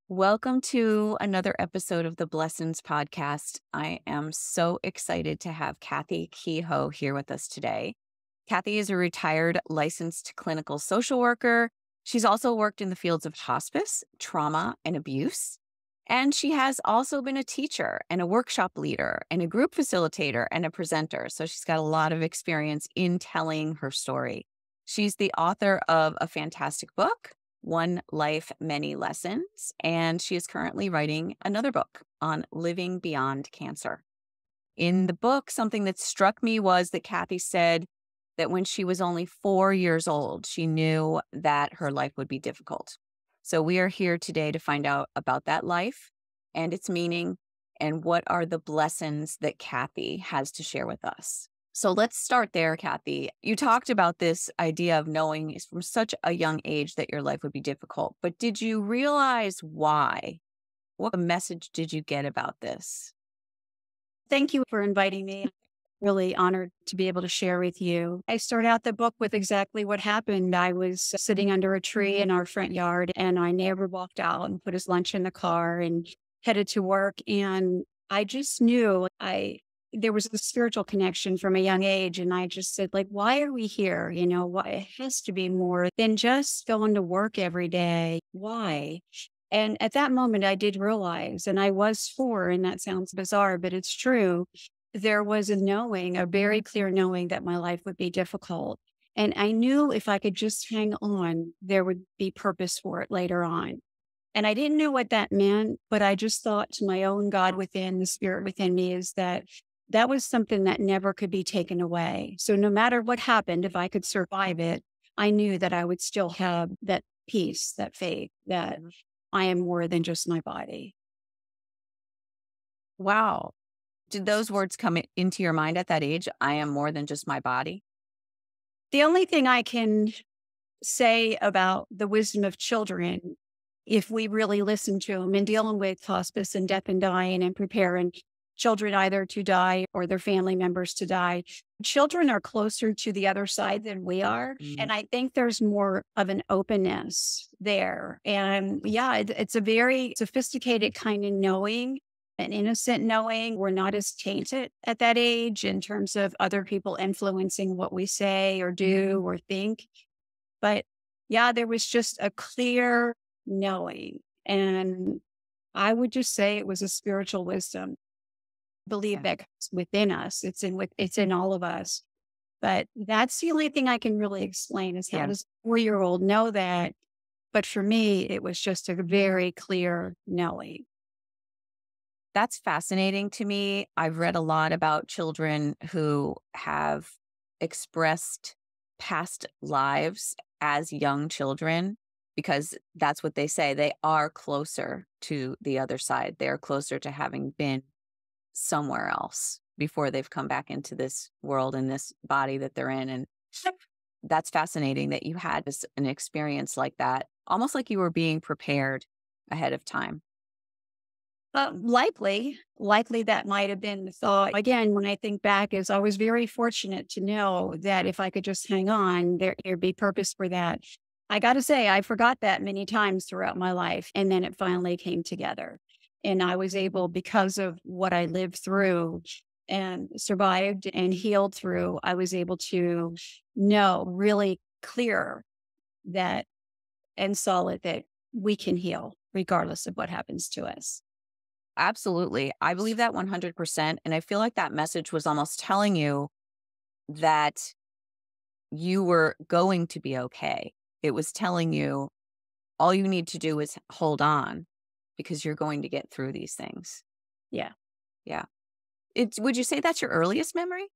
Welcome to another episode of the Blessings Podcast. I am so excited to have Kathy Kehoe here with us today. Kathy is a retired licensed clinical social worker. She's also worked in the fields of hospice, trauma, and abuse. And she has also been a teacher and a workshop leader and a group facilitator and a presenter. So she's got a lot of experience in telling her story. She's the author of a fantastic book, One Life, Many Lessons, and she is currently writing another book on living beyond cancer. In the book, something that struck me was that Kathy said that when she was only 4 years old, she knew that her life would be difficult. So we are here today to find out about that life and its meaning and what are the blessings that Kathy has to share with us. So let's start there, Kathy. You talked about this idea of knowing from such a young age that your life would be difficult, but did you realize why? What message did you get about this? Thank you for inviting me. Really honored to be able to share with you. I start out the book with exactly what happened. I was sitting under a tree in our front yard, and my neighbor walked out and put his lunch in the car and headed to work. And I just knew there was a spiritual connection from a young age. And I just said, like, why are we here? Why it has to be more than just going to work every day. Why? And at that moment, I did realize, and I was four, and that sounds bizarre, but it's true. There was a knowing, a very clear knowing that my life would be difficult. And I knew if I could just hang on, there would be purpose for it later on. And I didn't know what that meant, but I just thought to my own God within, the spirit within me, is that was something that never could be taken away. So no matter what happened, if I could survive it, I knew that I would still have that peace, that faith, that I am more than just my body. Wow. Did those words come into your mind at that age? I am more than just my body. The only thing I can say about the wisdom of children, if we really listen to them in dealing with hospice and death and dying and preparing children either to die or their family members to die, children are closer to the other side than we are. And I think there's more of an openness there. And yeah, it's a very sophisticated kind of knowing, an innocent knowing. We're not as tainted at that age in terms of other people influencing what we say or do or think. But yeah, there was just a clear knowing. And I would just say it was a spiritual wisdom. Believe Yeah. that it's within us. It's in all of us. But that's the only thing I can really explain is how Yeah. does a 4-year-old know that? But for me, it was just a very clear knowing. That's fascinating to me. I've read a lot about children who have expressed past lives as young children because that's what they say. They are closer to the other side. They're closer to having been somewhere else before they've come back into this world and this body that they're in. And that's fascinating that you had an experience like that, almost like you were being prepared ahead of time. Likely that might have been the thought. Again, when I think back, is I was very fortunate to know that if I could just hang on, there'd be purpose for that. I got to say, I forgot that many times throughout my life, and then it finally came together, and I was able, because of what I lived through and survived and healed through, I was able to know really clear that and solid that we can heal regardless of what happens to us. Absolutely. I believe that 100%. And I feel like that message was almost telling you that you were going to be okay. It was telling you all you need to do is hold on because you're going to get through these things. Yeah. Yeah. Would you say that's your earliest memory?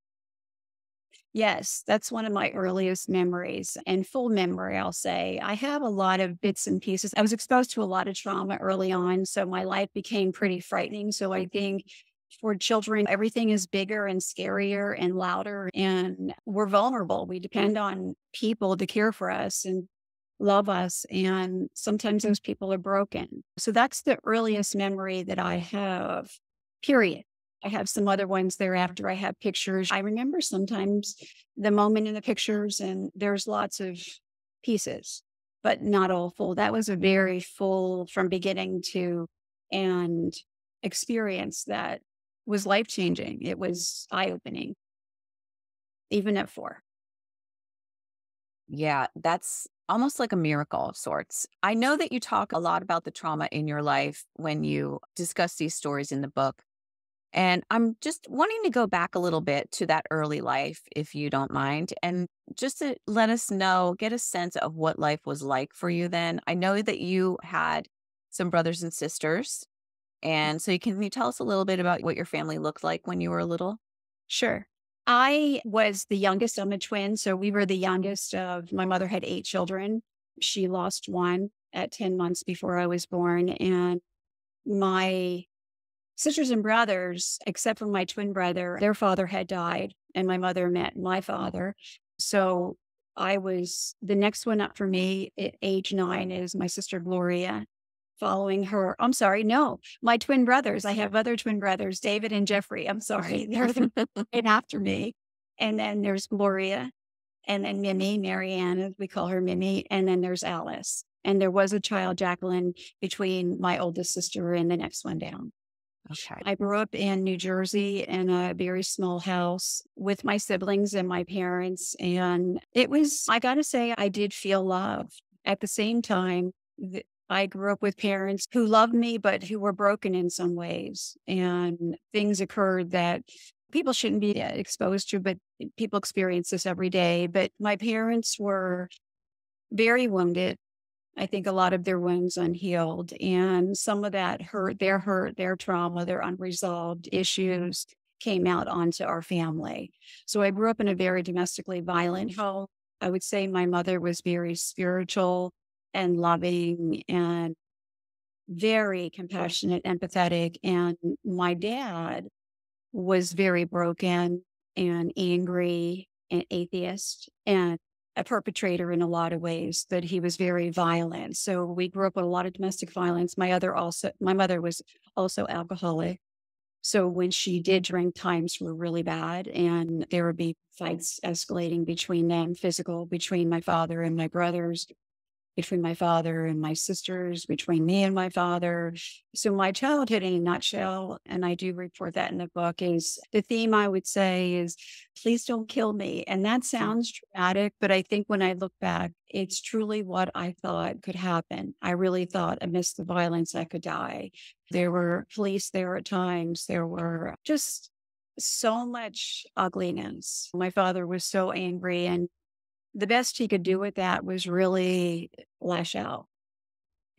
Yes, that's one of my earliest memories and full memory, I'll say. I have a lot of bits and pieces. I was exposed to a lot of trauma early on, so my life became pretty frightening. So I think for children, everything is bigger and scarier and louder, and we're vulnerable. We depend on people to care for us and love us. And sometimes those people are broken. So that's the earliest memory that I have, period. I have some other ones thereafter. I have pictures. I remember sometimes the moment in the pictures, and there's lots of pieces. but not all full. That was a very full from beginning to and experience that was life changing. It was eye opening, even at 4. Yeah, that's almost like a miracle of sorts. I know that you talk a lot about the trauma in your life when you discuss these stories in the book. And I'm just wanting to go back a little bit to that early life, if you don't mind, and just to let us know, get a sense of what life was like for you then. I know that you had some brothers and sisters. And so can you tell us a little bit about what your family looked like when you were little? Sure. I was the youngest. I'm a twin. So we were the youngest of my mother had 8 children. She lost one at 10 months before I was born. And my sisters and brothers, except for my twin brother, their father had died, and my mother met my father. So I was the next one up for me at age 9 is my sister Gloria. Following her, I'm sorry, no, my twin brothers. I have other twin brothers, David and Jeffrey. I'm sorry, they're the right after me. And then there's Gloria, and then Mimi, Marianne, as we call her Mimi, and then there's Alice. And there was a child, Jacqueline, between my oldest sister and the next one down. Okay. I grew up in New Jersey in a very small house with my siblings and my parents. And it was, I got to say, I did feel loved. At the same time, I grew up with parents who loved me, but who were broken in some ways. And things occurred that people shouldn't be exposed to, but people experience this every day. But my parents were very wounded. I think a lot of their wounds unhealed, and some of that hurt, their trauma, their unresolved issues came out onto our family. So I grew up in a very domestically violent home. I would say my mother was very spiritual and loving and very compassionate, empathetic. And my dad was very broken and angry and atheist and a perpetrator in a lot of ways, but he was very violent. So we grew up with a lot of domestic violence. My mother was also alcoholic. So when she did drink, times were really bad, and there would be fights escalating between them, physical between my father and my brothers, between my father and my sisters, between me and my father. So my childhood in a nutshell, and I do report that in the book, is the theme I would say is, please don't kill me. And that sounds dramatic, but I think when I look back, it's truly what I thought could happen. I really thought amidst the violence, I could die. There were police there at times. There were just so much ugliness. My father was so angry, and the best he could do with that was really lash out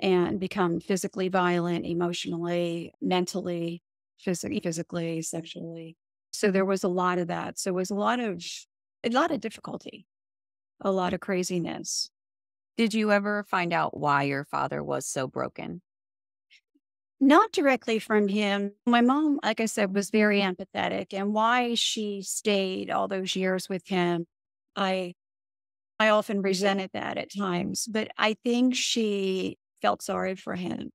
and become physically violent, emotionally, mentally, physically, sexually. So there was a lot of that. So it was a lot of difficulty, a lot of craziness. Did you ever find out why your father was so broken? Not directly from him. My mom, like I said, was very empathetic, and why she stayed all those years with him, I I often resented that at times, but I think she felt sorry for him.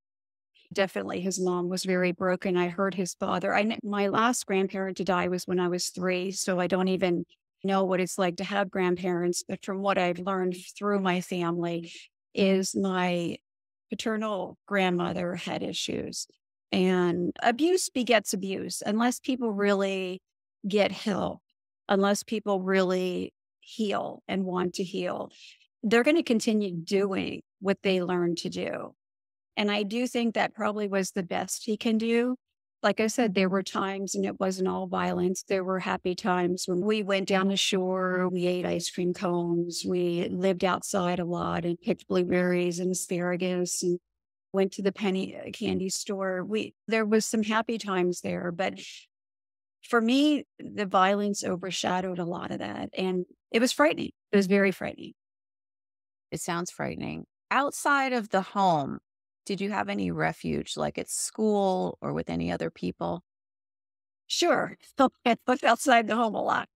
Definitely, his mom was very broken. I heard his father. My last grandparent to die was when I was 3, so I don't even know what it's like to have grandparents. But from what I've learned through my family, is my paternal grandmother had issues, and abuse begets abuse unless people really get help, unless people really heal and want to heal. They're going to continue doing what they learned to do. And I do think that probably was the best he can do. Like I said, there were times, and it wasn't all violence. There were happy times when we went down the shore, we ate ice cream cones, we lived outside a lot and picked blueberries and asparagus and went to the penny candy store. There was some happy times there, but for me, the violence overshadowed a lot of that, and it was frightening. It was very frightening. It sounds frightening. Outside of the home, did you have any refuge, like at school or with any other people? Sure, I lived outside the home a lot.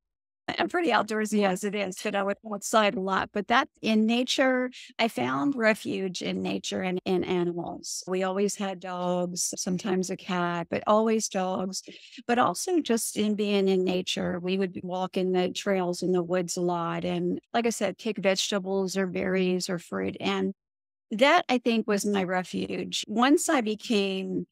I'm pretty outdoorsy as it is, but I would go outside a lot. But that in nature, I found refuge in nature and in animals. We always had dogs, sometimes a cat, but always dogs. But also just in being in nature, we would walk in the trails in the woods a lot. And like I said, pick vegetables or berries or fruit. And that I think was my refuge. Once I became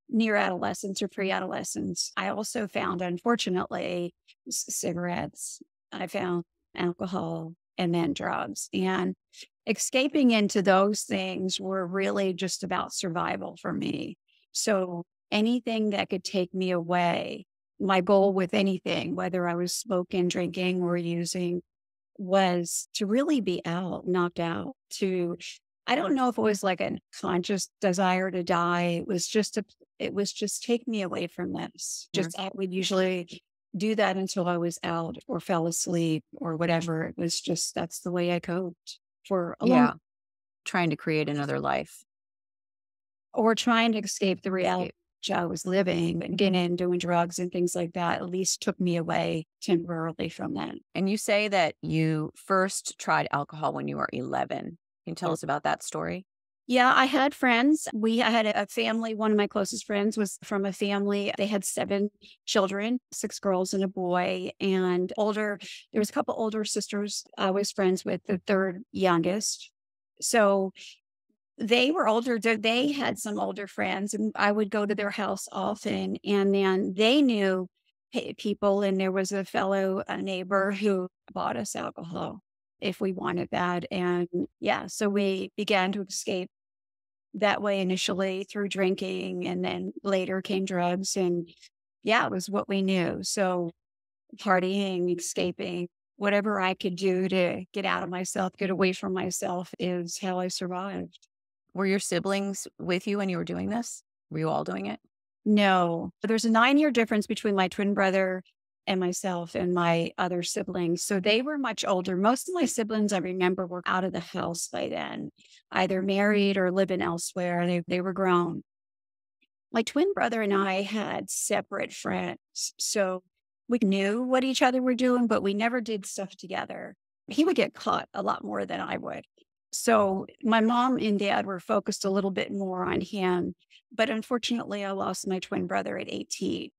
near adolescence or pre-adolescence, I also found, unfortunately, cigarettes. I found alcohol and then drugs. And escaping into those things were really just about survival for me. So anything that could take me away, my goal with anything, whether I was smoking, drinking, or using, was to really be out, knocked out, to I don't know if it was like a conscious desire to die. It was just take me away from this. Mm. Just I would usually do that until I was out or fell asleep or whatever. It was just that's the way I coped for a long Yeah. Trying to create another life. or trying to escape the reality Escape. I was living and getting in doing drugs and things like that at least took me away temporarily from that. And you say that you first tried alcohol when you were 11. Can you tell us about that story? Yeah, I had friends. I had a family. One of my closest friends was from a family. They had 7 children, 6 girls and a boy. And there was a couple older sisters I was friends with, the third youngest. So they were older. They had some older friends, and I would go to their house often. And then they knew people, and there was a neighbor who bought us alcohol if we wanted that. And yeah, so we began to escape that way initially through drinking, and then later came drugs. And yeah, it was what we knew. So partying, escaping, whatever I could do to get out of myself, get away from myself is how I survived. Were your siblings with you when you were doing this? Were you all doing it? No, there's a 9-year difference between my twin brother and myself and my other siblings. So they were much older. Most of my siblings I remember were out of the house by then, either married or living elsewhere. They were grown. My twin brother and I had separate friends. So we knew what each other were doing, but we never did stuff together. He would get caught a lot more than I would. So my mom and dad were focused a little bit more on him. But unfortunately, I lost my twin brother at 18.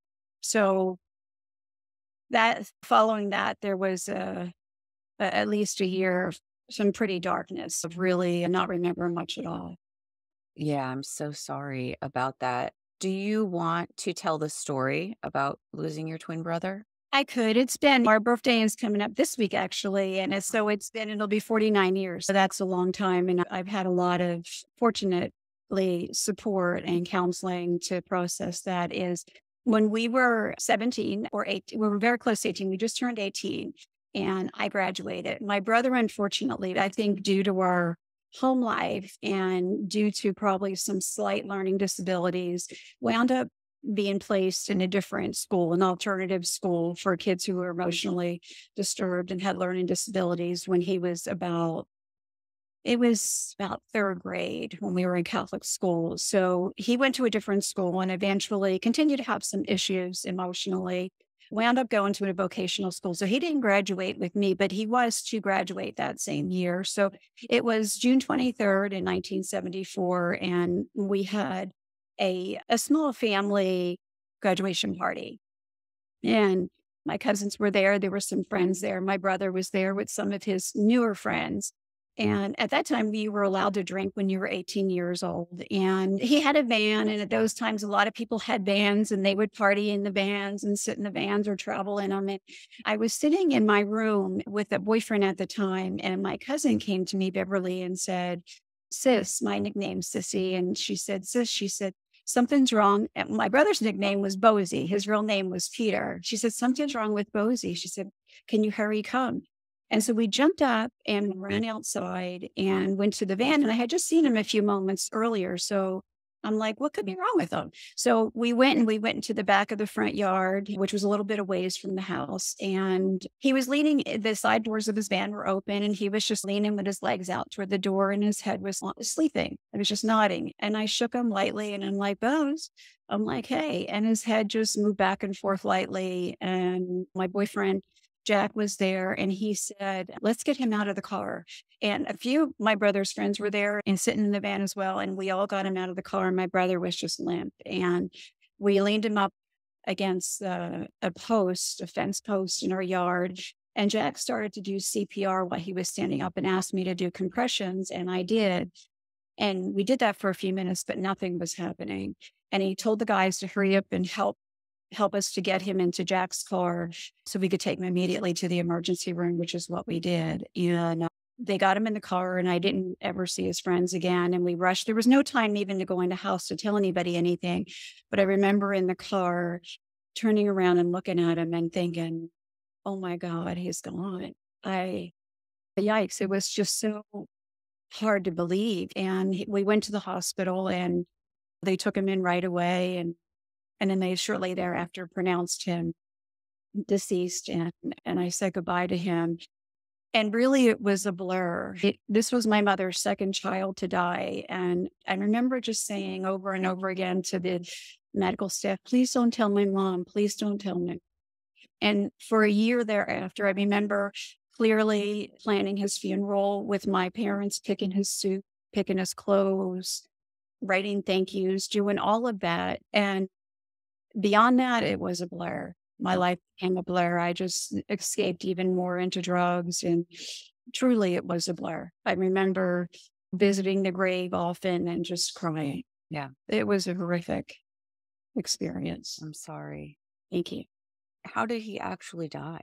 So following that, there was at least a year of some pretty darkness of really not remembering much at all. Yeah, I'm so sorry about that. Do you want to tell the story about losing your twin brother? I could. Our birthday is coming up this week, actually. And it'll be 49 years. So that's a long time. And I've had a lot of, fortunately, support and counseling to process that. Is when we were 17 or 18, we were very close to 18. We just turned 18 and I graduated. My brother, unfortunately, I think due to our home life and due to probably some slight learning disabilities, wound up being placed in a different school, an alternative school for kids who were emotionally disturbed and had learning disabilities when it was about third grade when we were in Catholic school. So he went to a different school and eventually continued to have some issues emotionally, wound up going to a vocational school. So he didn't graduate with me, but he was to graduate that same year. So it was June 23rd in 1974. And we had a small family graduation party. And my cousins were there. There were some friends there. My brother was there with some of his newer friends. And at that time, you were allowed to drink when you were 18 years old. And he had a van. And at those times, a lot of people had vans and they would party in the vans and sit in the vans or travel in them. And I was sitting in my room with a boyfriend at the time. And my cousin came to me, Beverly, and said, "Sis," my nickname, Sissy. And she said, "Sis," she said, "something's wrong." And my brother's nickname was Bosie. His real name was Peter. She said, "Something's wrong with Bosie." She said, "Can you hurry come?" And so we jumped up and ran outside and went to the van. And I had just seen him a few moments earlier. So I'm like, what could be wrong with him? So we went into the back of the front yard, which was a little bit of ways from the house. And he was leaning, the side doors of his van were open, and he was just leaning with his legs out toward the door, and his head was sleeping. It was just nodding. And I shook him lightly and I'm like, "Bose," I'm like, "Hey." And his head just moved back and forth lightly. And my boyfriend Jack was there and he said, let's get him out of the car. And a few of my brother's friends were there and sitting in the van as well. And we all got him out of the car. And my brother was just limp. And we leaned him up against a post, a fence post in our yard. And Jack started to do CPR while he was standing up and asked me to do compressions. And I did. And we did that for a few minutes, but nothing was happening. And he told the guys to hurry up and help us to get him into Jack's car so we could take him immediately to the emergency room, which is what we did. And they got him in the car and I didn't ever see his friends again. And we rushed. There was no time even to go in the house to tell anybody anything. But I remember in the car turning around and looking at him and thinking, oh my God, he's gone. Yikes. It was just so hard to believe. And we went to the hospital and they took him in right away. And then they shortly thereafter pronounced him deceased. And I said goodbye to him. And really, it was a blur. This was my mother's second child to die. And I remember just saying over and over again to the medical staff, please don't tell my mom. Please don't tell me. And for a year thereafter, I remember clearly planning his funeral with my parents, picking his suit, picking his clothes, writing thank yous, doing all of that. And beyond that, it was a blur. My life became a blur. I just escaped even more into drugs. And truly, it was a blur. I remember visiting the grave often and just crying. Yeah. It was a horrific experience. I'm sorry. Thank you. How did he actually die?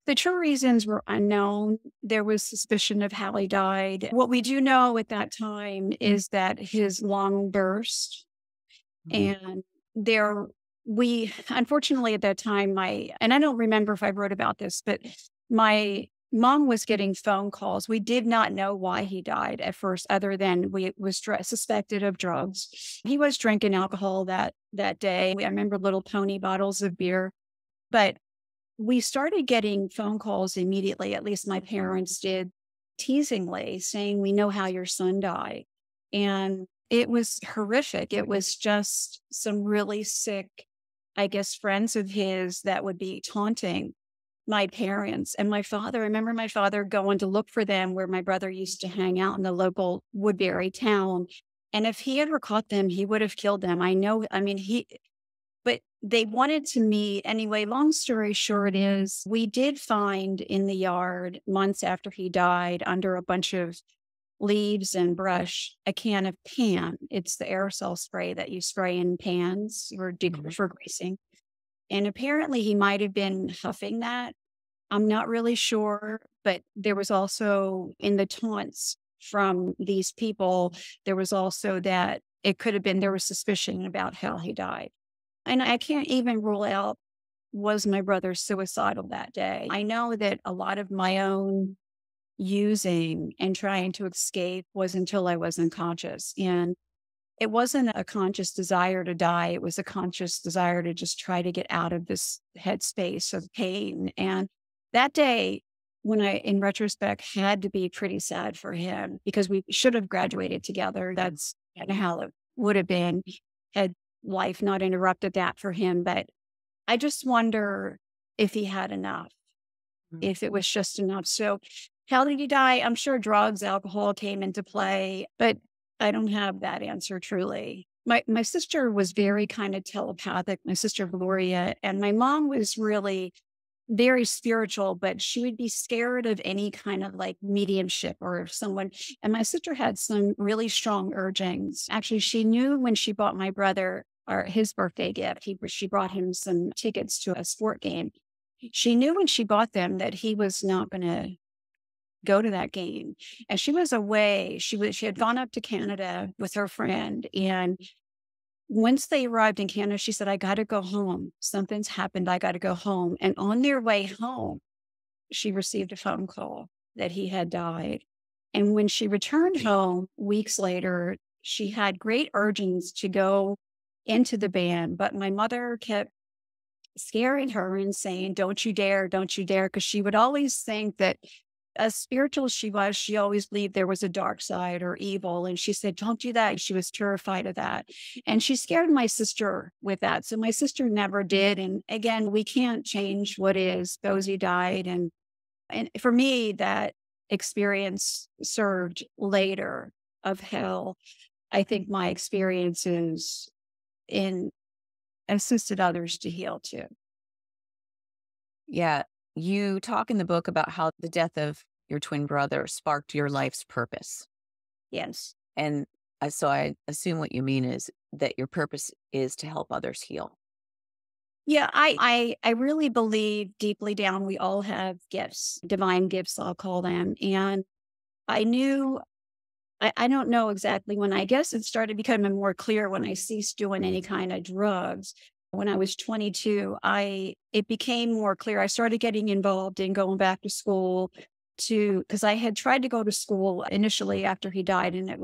The true reasons were unknown. There was suspicion of how he died. What we do know at that time is that his lung burst. And we unfortunately at that time, and I don't remember if I wrote about this, but my mom was getting phone calls. We did not know why he died at first, other than we was suspected of drugs. He was drinking alcohol that day. I remember little pony bottles of beer, but we started getting phone calls immediately. At least my parents did, teasingly saying, we know how your son died. And it was horrific. It was just some really sick, I guess, friends of his that would be taunting my parents and my father. I remember my father going to look for them where my brother used to hang out in the local Woodbury town. And if he ever caught them, he would have killed them. But they wanted to meet anyway. Long story short is we did find in the yard months after he died, under a bunch of leaves and brush, a can of Pan. It's the aerosol spray that you spray in pans for greasing. And apparently he might have been huffing that. I'm not really sure, but there was also in the taunts from these people, there was also that it could have been, there was suspicion about how he died. And I can't even rule out, was my brother suicidal that day? I know that a lot of my own using and trying to escape was until I was unconscious. And it wasn't a conscious desire to die. It was a conscious desire to just try to get out of this headspace of pain. And that day, when I, in retrospect, had to be pretty sad for him because we should have graduated together. That's kind of how it would have been had life not interrupted that for him. But I just wonder if he had enough, if it was just enough. So how did he die? I'm sure drugs, alcohol came into play, but I don't have that answer truly. My sister was very kind of telepathic, my sister Gloria, and my mom was really very spiritual, but she would be scared of any kind of like mediumship or someone. And my sister had some really strong urgings. Actually, she knew when she bought my brother or his birthday gift, she brought him some tickets to a sport game. She knew when she bought them that he was not going to go to that game. And she was away. She had gone up to Canada with her friend. And once they arrived in Canada, she said, I got to go home. Something's happened. I got to go home. And on their way home, she received a phone call that he had died. And when she returned home weeks later, she had great urgings to go into the band. But my mother kept scaring her and saying, don't you dare, don't you dare. Because she would always think that as spiritual as she was, she always believed there was a dark side or evil. And she said, don't do that. She was terrified of that. And she scared my sister with that. So my sister never did. And again, we can't change what is. Bosie died. And for me, that experience served later of hell. I think my experiences in assisted others to heal too. Yeah. You talk in the book about how the death of your twin brother sparked your life's purpose. Yes. And so I assume what you mean is that your purpose is to help others heal. Yeah, I really believe deeply down we all have gifts, divine gifts, I'll call them. And I knew I don't know exactly when. I guess it started becoming more clear when I ceased doing any kind of drugs. When I was 22, it became more clear. I started getting involved in going back to school because I had tried to go to school initially after he died, and I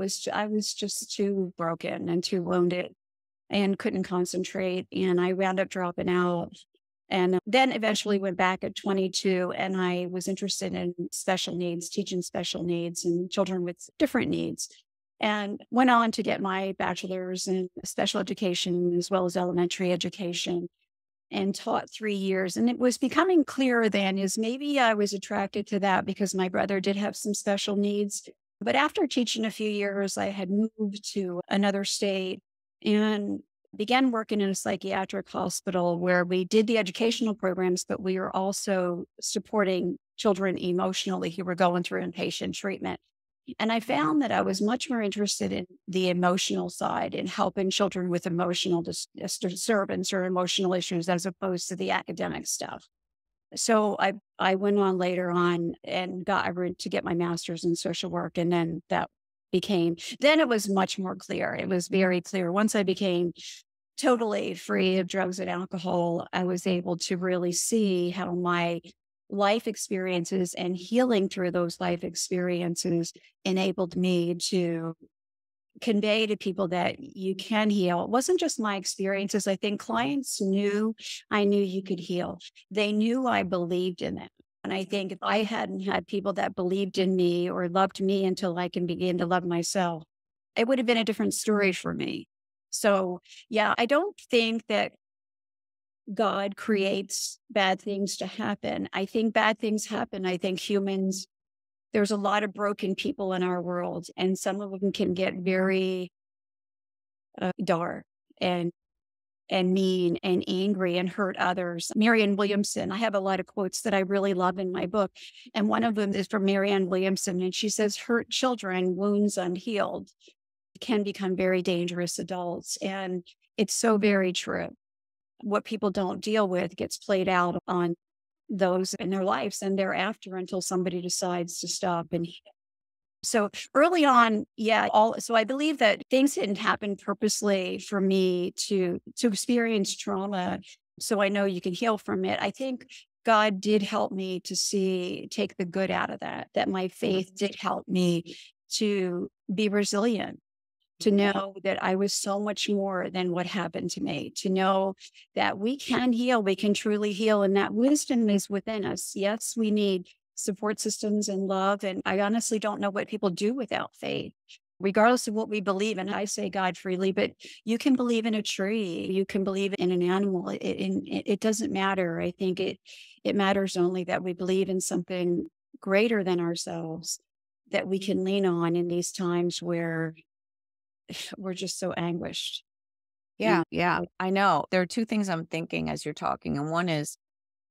was just too broken and too wounded and couldn't concentrate. And I wound up dropping out. And then eventually went back at 22, and I was interested in special needs, teaching special needs and children with different needs, and went on to get my bachelor's in special education as well as elementary education, and taught 3 years. And it was becoming clearer then is maybe I was attracted to that because my brother did have some special needs. But after teaching a few years, I had moved to another state and began working in a psychiatric hospital where we did the educational programs, but we were also supporting children emotionally who were going through inpatient treatment. And I found that I was much more interested in the emotional side and helping children with emotional disturbance or emotional issues as opposed to the academic stuff. So I went on later on and to get my master's in social work. And then then it was much more clear. It was very clear. Once I became totally free of drugs and alcohol, I was able to really see how my life experiences and healing through those life experiences enabled me to convey to people that you can heal. It wasn't just my experiences. I think clients knew I knew you could heal. They knew I believed in it. And I think if I hadn't had people that believed in me or loved me until I can begin to love myself, it would have been a different story for me. So, yeah, I don't think that God creates bad things to happen. I think bad things happen. I think there's a lot of broken people in our world, and some of them can get very dark and mean and angry and hurt others. Marianne Williamson, I have a lot of quotes that I really love in my book. And one of them is from Marianne Williamson. And she says, hurt children, wounds unhealed, can become very dangerous adults. And it's so very true. What people don't deal with gets played out on those in their lives and thereafter until somebody decides to stop and heal. So early on, yeah, so I believe that things didn't happen purposely for me to experience trauma. So I know you can heal from it. I think God did help me to take the good out of that my faith did help me to be resilient, to know that I was so much more than what happened to me, to know that we can heal, we can truly heal, and that wisdom is within us. Yes, we need support systems and love. And I honestly don't know what people do without faith, regardless of what we believe in. I say God freely, but you can believe in a tree, you can believe in an animal. It doesn't matter. I think it matters only that we believe in something greater than ourselves that we can lean on in these times where we're just so anguished. Yeah, yeah, I know. There are two things I'm thinking as you're talking. And one is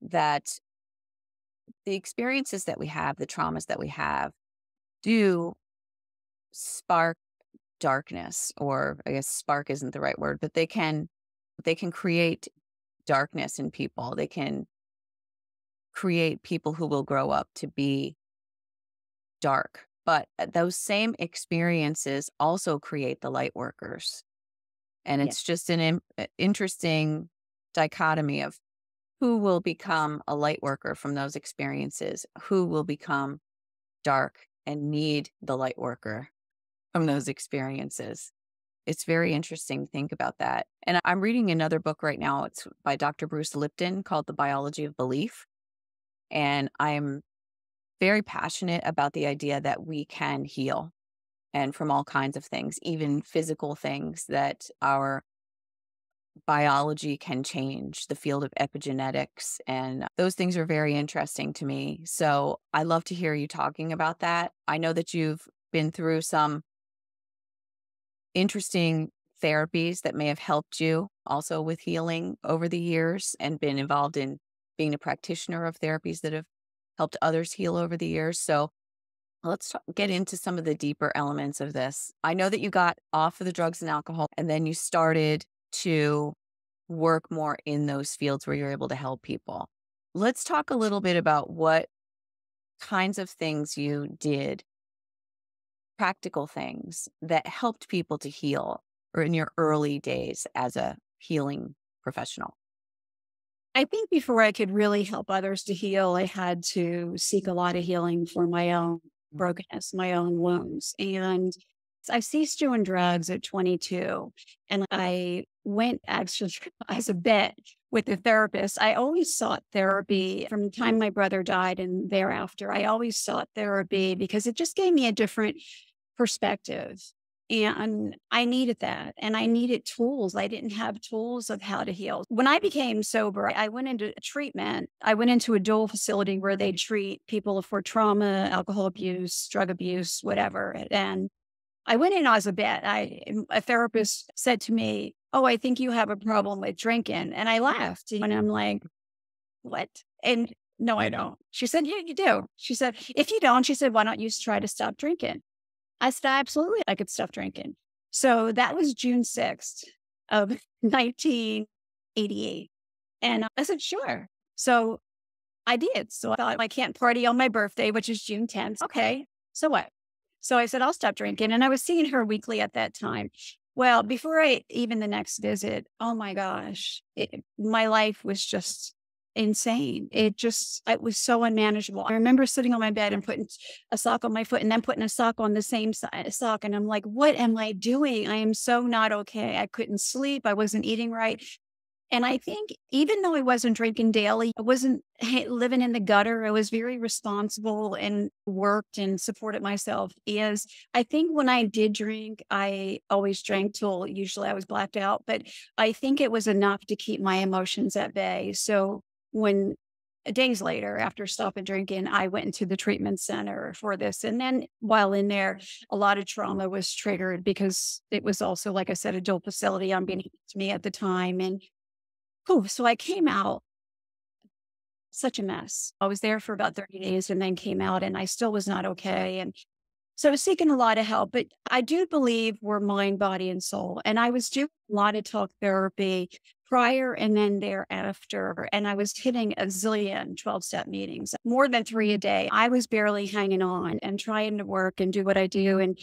that the experiences that we have, the traumas that we have, do spark darkness, or I guess spark isn't the right word, but they can create darkness in people. They can create people who will grow up to be dark. But those same experiences also create the light workers. And Yeah. it's just an interesting dichotomy of who will become a light worker from those experiences, who will become dark and need the light worker from those experiences. It's very interesting to think about that. And I'm reading another book right now. It's by Dr. Bruce Lipton called The Biology of Belief. And I'm very passionate about the idea that we can heal and from all kinds of things, even physical things that our biology can change, the field of epigenetics. And those things are very interesting to me. So I love to hear you talking about that. I know that you've been through some interesting therapies that may have helped you also with healing over the years and been involved in being a practitioner of therapies that have helped others heal over the years. So get into some of the deeper elements of this. I know that you got off of the drugs and alcohol and then you started to work more in those fields where you're able to help people. Let's talk a little bit about what kinds of things you did, practical things that helped people to heal or in your early days as a healing professional. I think before I could really help others to heal, I had to seek a lot of healing for my own brokenness, my own wounds. And I ceased doing drugs at 22. And I went actually as a bet with a therapist. I always sought therapy from the time my brother died and thereafter. I always sought therapy because it just gave me a different perspective. And I needed that. And I needed tools. I didn't have tools of how to heal. When I became sober, I went into treatment. I went into a dual facility where they treat people for trauma, alcohol abuse, drug abuse, whatever. And I went in as a bet. A therapist said to me, "Oh, I think you have a problem with drinking." And I laughed. And I'm like, "What?" And no, I don't. She said, "Yeah, you do." She said, "If you don't," she said, "why don't you try to stop drinking?" I said, "Absolutely, I could stop drinking." So that was June 6th of 1988. And I said, "Sure." So I did. So I thought, I can't party on my birthday, which is June 10th. Okay. So what? So I said, "I'll stop drinking." And I was seeing her weekly at that time. Well, before even the next visit, oh my gosh, my life was just insane. It was so unmanageable. I remember sitting on my bed and putting a sock on my foot and then putting a sock on the same sock. And I'm like, what am I doing? I am so not okay. I couldn't sleep. I wasn't eating right. And I think even though I wasn't drinking daily, I wasn't living in the gutter. I was very responsible and worked and supported myself. Is I think when I did drink, I always drank till usually I was blacked out, but I think it was enough to keep my emotions at bay. So when days later, after stopping drinking, I went into the treatment center for this. And then while in there, a lot of trauma was triggered because it was also, like I said, a dual facility on being to me at the time. And so I came out such a mess. I was there for about 30 days and then came out and I still was not okay. And so I was seeking a lot of help, but I do believe we're mind, body, and soul. And I was doing a lot of talk therapy prior and then thereafter. And I was hitting a zillion 12-step meetings, more than 3 a day. I was barely hanging on and trying to work and do what I do. And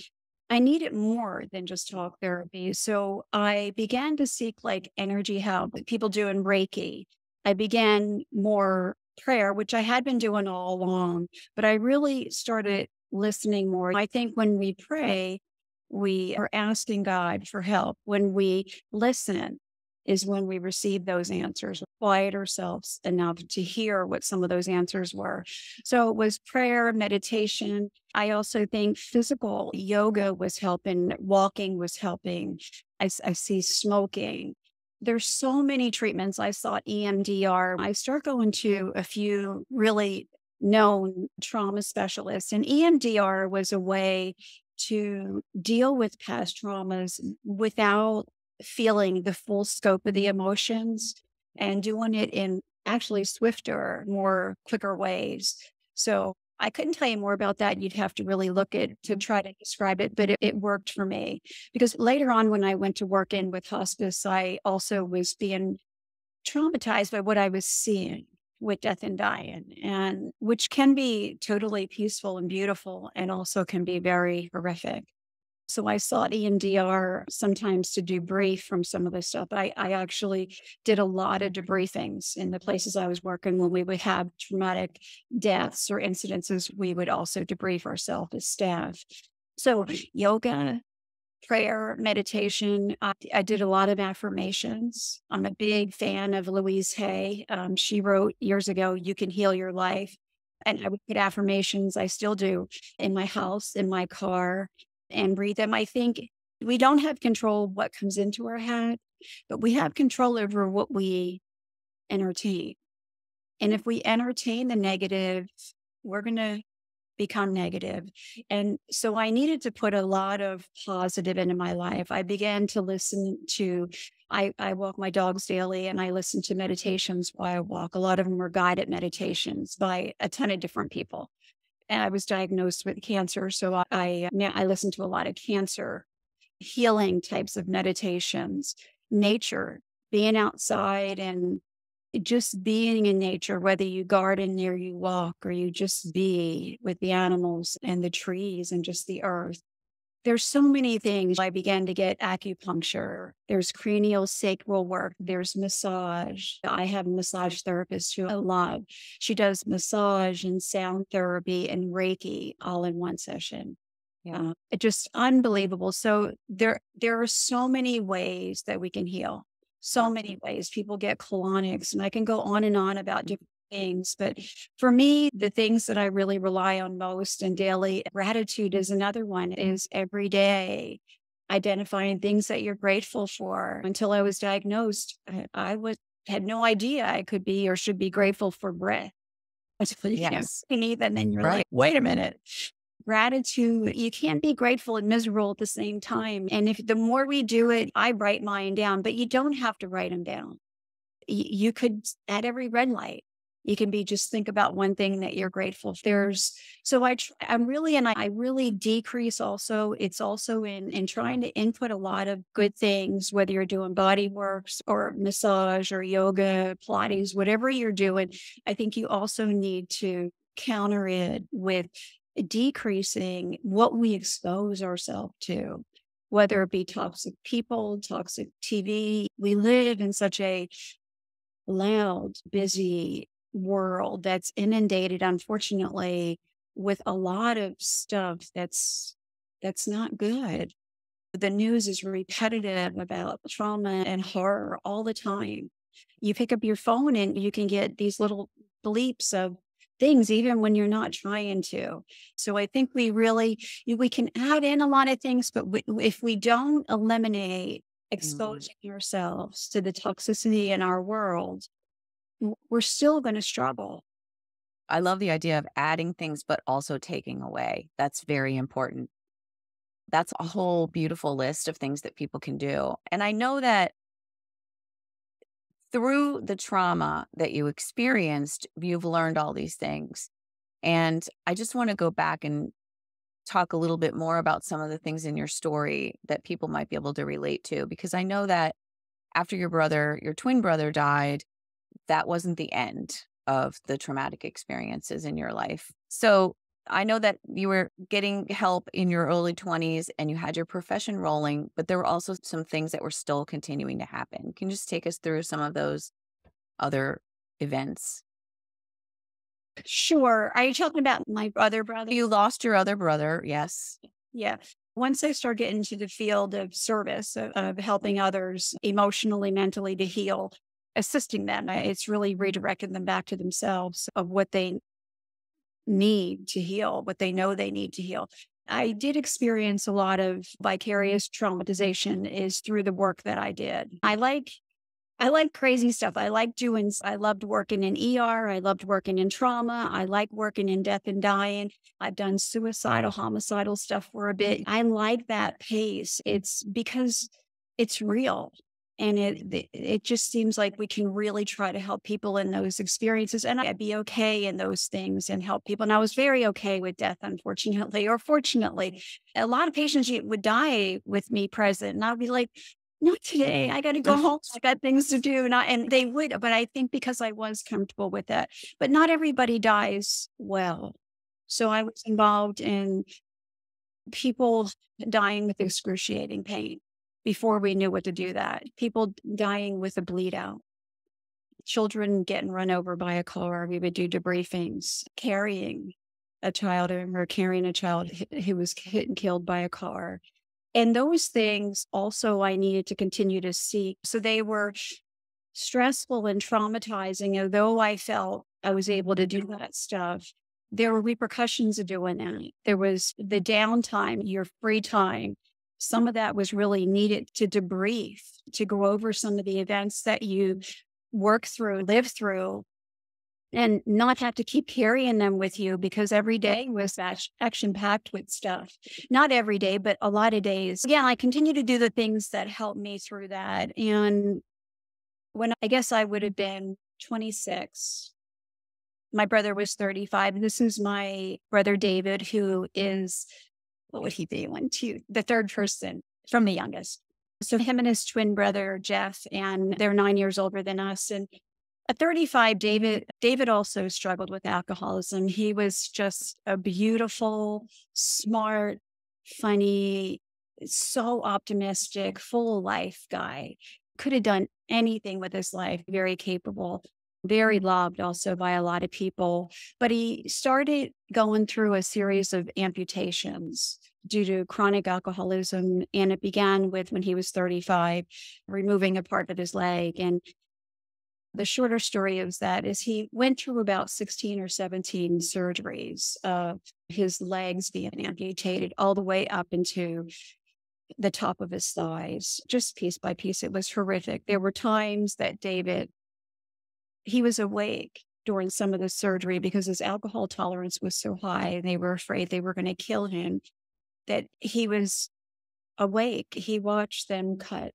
I needed more than just talk therapy. So I began to seek like energy help, like people doing Reiki. I began more prayer, which I had been doing all along, but I really started listening more. I think when we pray, we are asking God for help. When we listen, is when we receive those answers. Quiet ourselves enough to hear what some of those answers were. So it was prayer, meditation. I also think physical yoga was helping, walking was helping. I see smoking. There's so many treatments. I saw EMDR. I started going to a few really known trauma specialists, and EMDR was a way to deal with past traumas without feeling the full scope of the emotions and doing it in actually swifter, more quicker ways. So I couldn't tell you more about that. You'd have to really look at to try to describe it, but it worked for me because later on when I went to work in with hospice, I also was being traumatized by what I was seeing with death and dying, and which can be totally peaceful and beautiful and also can be very horrific. So I sought EMDR sometimes to debrief from some of this stuff. I actually did a lot of debriefings in the places I was working. When we would have traumatic deaths or incidences, we would also debrief ourselves as staff. So yoga, prayer, meditation. I did a lot of affirmations. I'm a big fan of Louise Hay. She wrote years ago, "You Can Heal Your Life." And I would put affirmations, I still do, in my house, in my car, and read them. I think we don't have control of what comes into our head, but we have control over what we entertain. And if we entertain the negative, we're going to become negative. And so I needed to put a lot of positive into my life. I began to listen to, I walk my dogs daily and I listen to meditations while I walk. A lot of them were guided meditations by a ton of different people. And I was diagnosed with cancer. So I listen to a lot of cancer healing types of meditations, nature, being outside and just being in nature, whether you garden or you walk or you just be with the animals and the trees and just the earth. There's so many things. I began to get acupuncture. There's cranial sacral work. There's massage. I have a massage therapist who I love. She does massage and sound therapy and Reiki all in one session. Yeah. It's just unbelievable. So there are so many ways that we can heal. So many ways. People get colonics, and I can go on and on about different things. But for me, the things that I really rely on most and daily gratitude is another one, is every day identifying things that you're grateful for. Until I was diagnosed, had no idea I could be or should be grateful for breath. Until you can't Yes. breathe, and then you're Right. like, wait a minute. Gratitude, you can't be grateful and miserable at the same time. And if the more we do it, I write mine down, but you don't have to write them down. You could, at every red light, you can be just think about one thing that you're grateful for. I'm really, and I really decrease also. It's also in trying to input a lot of good things, whether you're doing body works or massage or yoga, Pilates, whatever you're doing. I think you also need to counter it with decreasing what we expose ourselves to, whether it be toxic people, toxic TV. We live in such a loud, busy world that's inundated, unfortunately, with a lot of stuff that's not good. The news is repetitive about trauma and horror all the time. You pick up your phone and you can get these little bleeps of things, even when you're not trying to. So I think we can add in a lot of things, but if we don't eliminate exposing ourselves to the toxicity in our world, we're still going to struggle. I love the idea of adding things, but also taking away. That's very important. That's a whole beautiful list of things that people can do. And I know that through the trauma that you experienced, you've learned all these things. And I just want to go back and talk a little bit more about some of the things in your story that people might be able to relate to, because I know that after your twin brother died, that wasn't the end of the traumatic experiences in your life. So I know that you were getting help in your early 20s and you had your profession rolling, but there were also some things that were still continuing to happen. Can you just take us through some of those other events? Sure. Are you talking about my other brother? You lost your other brother, yes. Yeah. Once I started getting into the field of service, of helping others emotionally, mentally to heal, assisting them, it's really redirected them back to themselves of what they need to heal, what they know they need to heal. I did experience a lot of vicarious traumatization is through the work that I did. I like crazy stuff. I loved working in ER. I loved working in trauma. I like working in death and dying. I've done suicidal, homicidal stuff for a bit. I like that pace. It's because it's real. And it just seems like we can really try to help people in those experiences. And I'd be okay in those things and help people. And I was very okay with death, unfortunately, or fortunately. A lot of patients would die with me present. And I'd be like, not today. I got to go home. I got things to do. And they would, but I think because I was comfortable with that, but not everybody dies well. So I was involved in people dying with excruciating pain before we knew what to do that. People dying with a bleed out. Children getting run over by a car. We would do debriefings, carrying a child or carrying a child who was hit and killed by a car. And those things also I needed to continue to seek. So they were stressful and traumatizing, although I felt I was able to do that stuff. there were repercussions of doing that. There was the downtime, your free time. Some of that was really needed to debrief, to go over some of the events that you work through, live through, and not have to keep carrying them with you, because every day was action packed with stuff. Not every day, but a lot of days. Yeah, I continue to do the things that helped me through that. And when I guess I would have been 26, my brother was 35. This is my brother David, who is, what would he be? The third person from the youngest. So him and his twin brother, Jeff, and they're 9 years older than us. And at 35, David also struggled with alcoholism. He was just a beautiful, smart, funny, so optimistic, full of life guy. Could have done anything with his life, very capable, very loved also by a lot of people. But he started going through a series of amputations due to chronic alcoholism. And it began with, when he was 35, removing a part of his leg. And the shorter story is he went through about 16 or 17 surgeries of his legs being amputated all the way up into the top of his thighs, just piece by piece. It was horrific. There were times that he was awake during some of the surgery because his alcohol tolerance was so high and they were afraid they were going to kill him, that he was awake. He watched them cut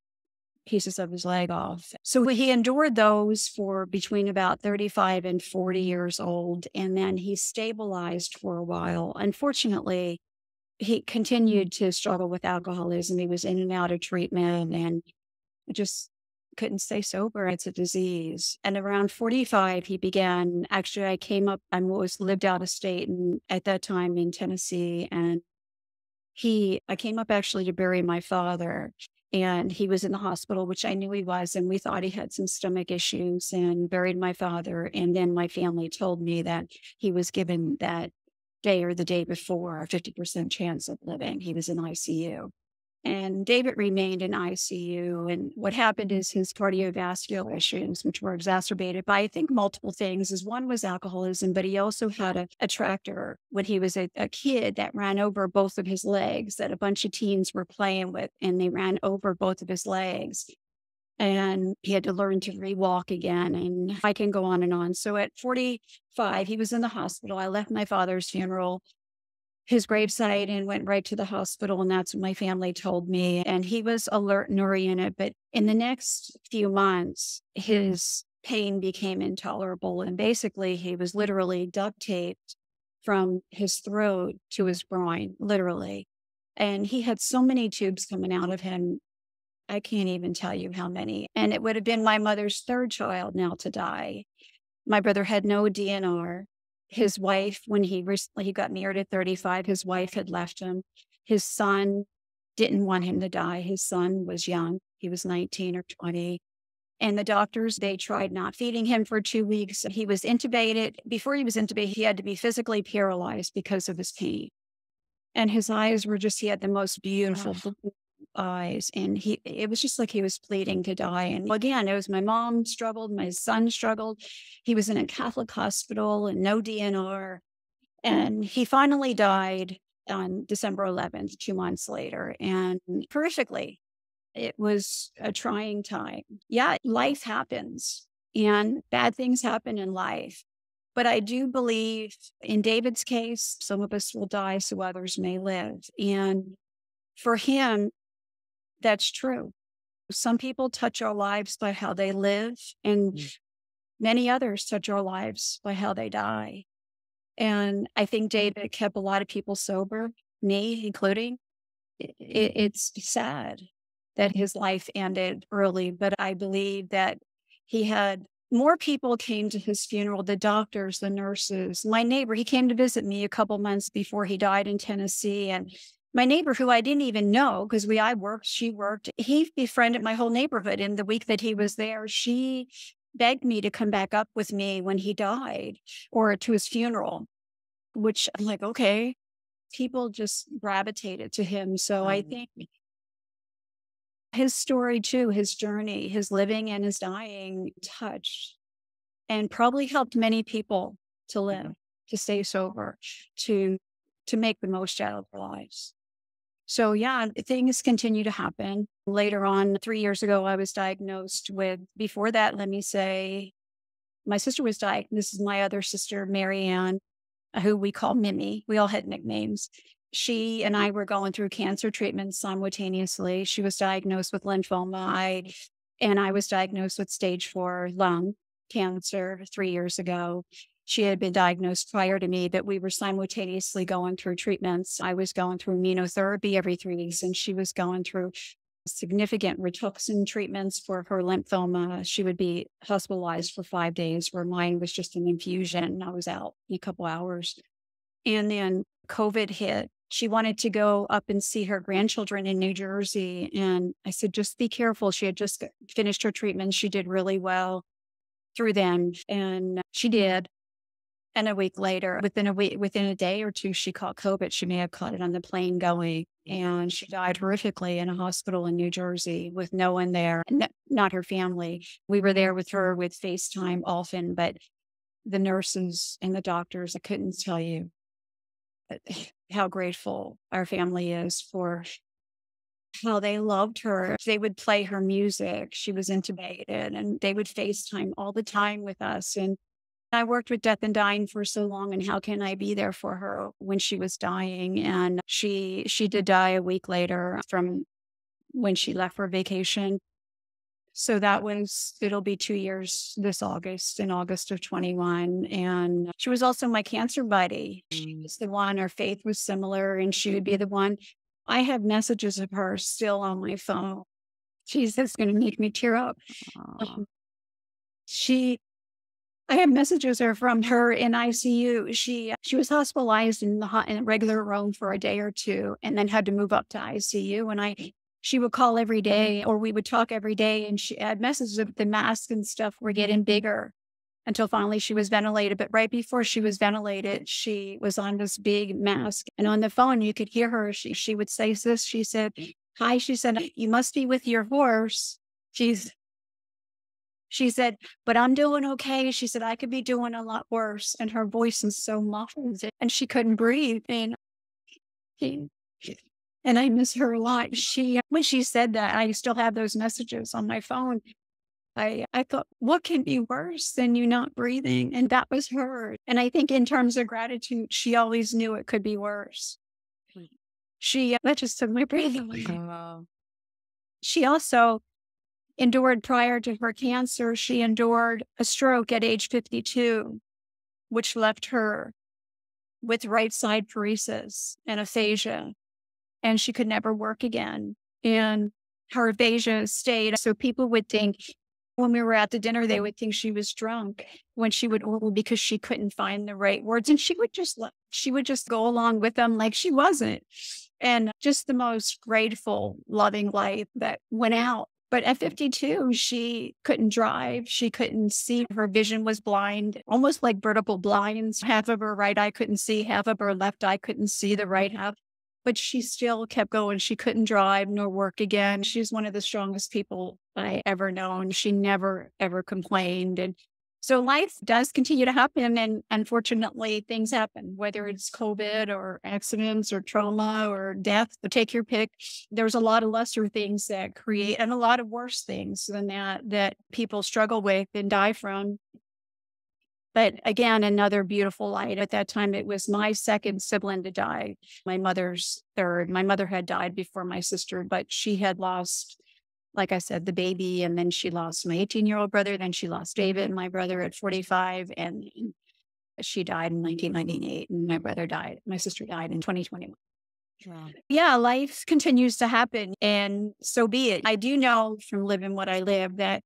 pieces of his leg off. So he endured those for between about 35 and 40 years old. And then he stabilized for a while. Unfortunately, he continued to struggle with alcoholism. He was in and out of treatment and just couldn't stay sober. It's a disease. And around 45, he began, actually, I lived out of state and at that time in Tennessee. And I came up actually to bury my father. And he was in the hospital, which I knew he was, and we thought he had some stomach issues, and buried my father. And then my family told me that he was given that day or the day before a 50% chance of living. He was in ICU. And David remained in ICU. And what happened is his cardiovascular issues, which were exacerbated by, I think, multiple things, is one was alcoholism, but he also had a tractor when he was a kid that ran over both of his legs, that a bunch of teens were playing with, and they ran over both of his legs. And he had to learn to rewalk again. And I can go on and on. So at 45, he was in the hospital. I left my father's funeral, his gravesite, and went right to the hospital. And that's what my family told me. And he was alert and oriented. But in the next few months, his pain became intolerable. And basically, he was literally duct taped from his throat to his groin, literally. And he had so many tubes coming out of him. I can't even tell you how many. And it would have been my mother's third child now to die. My brother had no DNR. His wife, when he got married at 35, his wife had left him. His son didn't want him to die. His son was young. He was 19 or 20. And the doctors, they tried not feeding him for 2 weeks. He was intubated. Before he was intubated, he had to be physically paralyzed because of his pain. And his eyes were he had the most beautiful blue eyes. And it was just like he was pleading to die. And again, it was my mom struggled, my son struggled. He was in a Catholic hospital and no DNR. And he finally died on December 11th, 2 months later. And horrifically, it was a trying time. Yeah, life happens and bad things happen in life. But I do believe in David's case, some of us will die so others may live. And for him, that's true. Some people touch our lives by how they live, and many others touch our lives by how they die. And I think David kept a lot of people sober, me including. It's sad that his life ended early, but I believe that more people came to his funeral, the doctors, the nurses. My neighbor, he came to visit me a couple months before he died in Tennessee. And my neighbor, who I didn't even know because I worked, she worked, he befriended my whole neighborhood. In the week that he was there, she begged me to come back up with me when he died or to his funeral, which I'm like, okay. People just gravitated to him. So I think his story too, his journey, his living and his dying touched and probably helped many people to live. to stay sober, to make the most out of their lives. So yeah, things continue to happen. Later on, 3 years ago, I was diagnosed with, before that, let me say, my sister was diagnosed. This is my other sister, Marianne, who we call Mimi. We all had nicknames. She and I were going through cancer treatments simultaneously. She was diagnosed with lymphoma. I was diagnosed with stage 4 lung cancer 3 years ago. She had been diagnosed prior to me, but we were simultaneously going through treatments. I was going through immunotherapy every 3 weeks, and she was going through significant Rituxan treatments for her lymphoma. She would be hospitalized for 5 days, where mine was just an infusion. I was out in a couple hours. And then COVID hit. She wanted to go up and see her grandchildren in New Jersey. And I said, just be careful. She had just finished her treatment. She did really well through them. And she did. And a week later, within a day or two, she caught COVID. She may have caught it on the plane going. And she died horrifically in a hospital in New Jersey with no one there, not her family. We were there with her with FaceTime often, but the nurses and the doctors, I couldn't tell you how grateful our family is for how they loved her. They would play her music. She was intubated, and they would FaceTime all the time with us. And I worked with death and dying for so long, and how can I be there for her when she was dying? And she did die a week later from when she left for vacation. So it'll be 2 years this August, in August of 21. And she was also my cancer buddy. She was the one, our faith was similar, and she would be the one. I have messages of her still on my phone. Jesus, going to make me tear up. I have messages from her in ICU. She was hospitalized in a regular room for a day or two, and then had to move up to ICU. And she would call every day, or we would talk every day, and she had messages of the mask and stuff were getting bigger until finally she was ventilated. But right before she was ventilated, she was on this big mask, and on the phone you could hear her. She would say this. She said, "Hi," she said, "you must be with your horse." She said, "But I'm doing okay." She said, "I could be doing a lot worse." And her voice is so muffled, and she couldn't breathe. And I miss her a lot. When she said that, I still have those messages on my phone. I thought, what can be worse than you not breathing? And that was her. And I think in terms of gratitude, she always knew it could be worse. That just took my breath away. She also endured, prior to her cancer, she endured a stroke at age 52, which left her with right side paresis and aphasia, and she could never work again. And her aphasia stayed. So people would think, when we were at the dinner, they would think she was drunk when she would order, because she couldn't find the right words. And she would just go along with them like she wasn't. And just the most grateful, loving life that went out. But at 52, she couldn't drive. She couldn't see. Her vision was blind, almost like vertical blinds. Half of her right eye couldn't see. Half of her left eye couldn't see the right half. But she still kept going. She couldn't drive nor work again. She's one of the strongest people I ever known. She never, ever complained. And so life does continue to happen. And unfortunately, things happen, whether it's COVID or accidents or trauma or death, take your pick. There's a lot of lesser things that create, and a lot of worse things than that people struggle with and die from. But again, another beautiful light. At that time, it was my second sibling to die. My mother's third. My mother had died before my sister, but she had lost, like I said, the baby. And then she lost my 18-year-old brother. Then she lost David, my brother, at 45. And she died in 1998. And my sister died in 2021. Wow. Yeah, life continues to happen. And so be it. I do know from living what I live that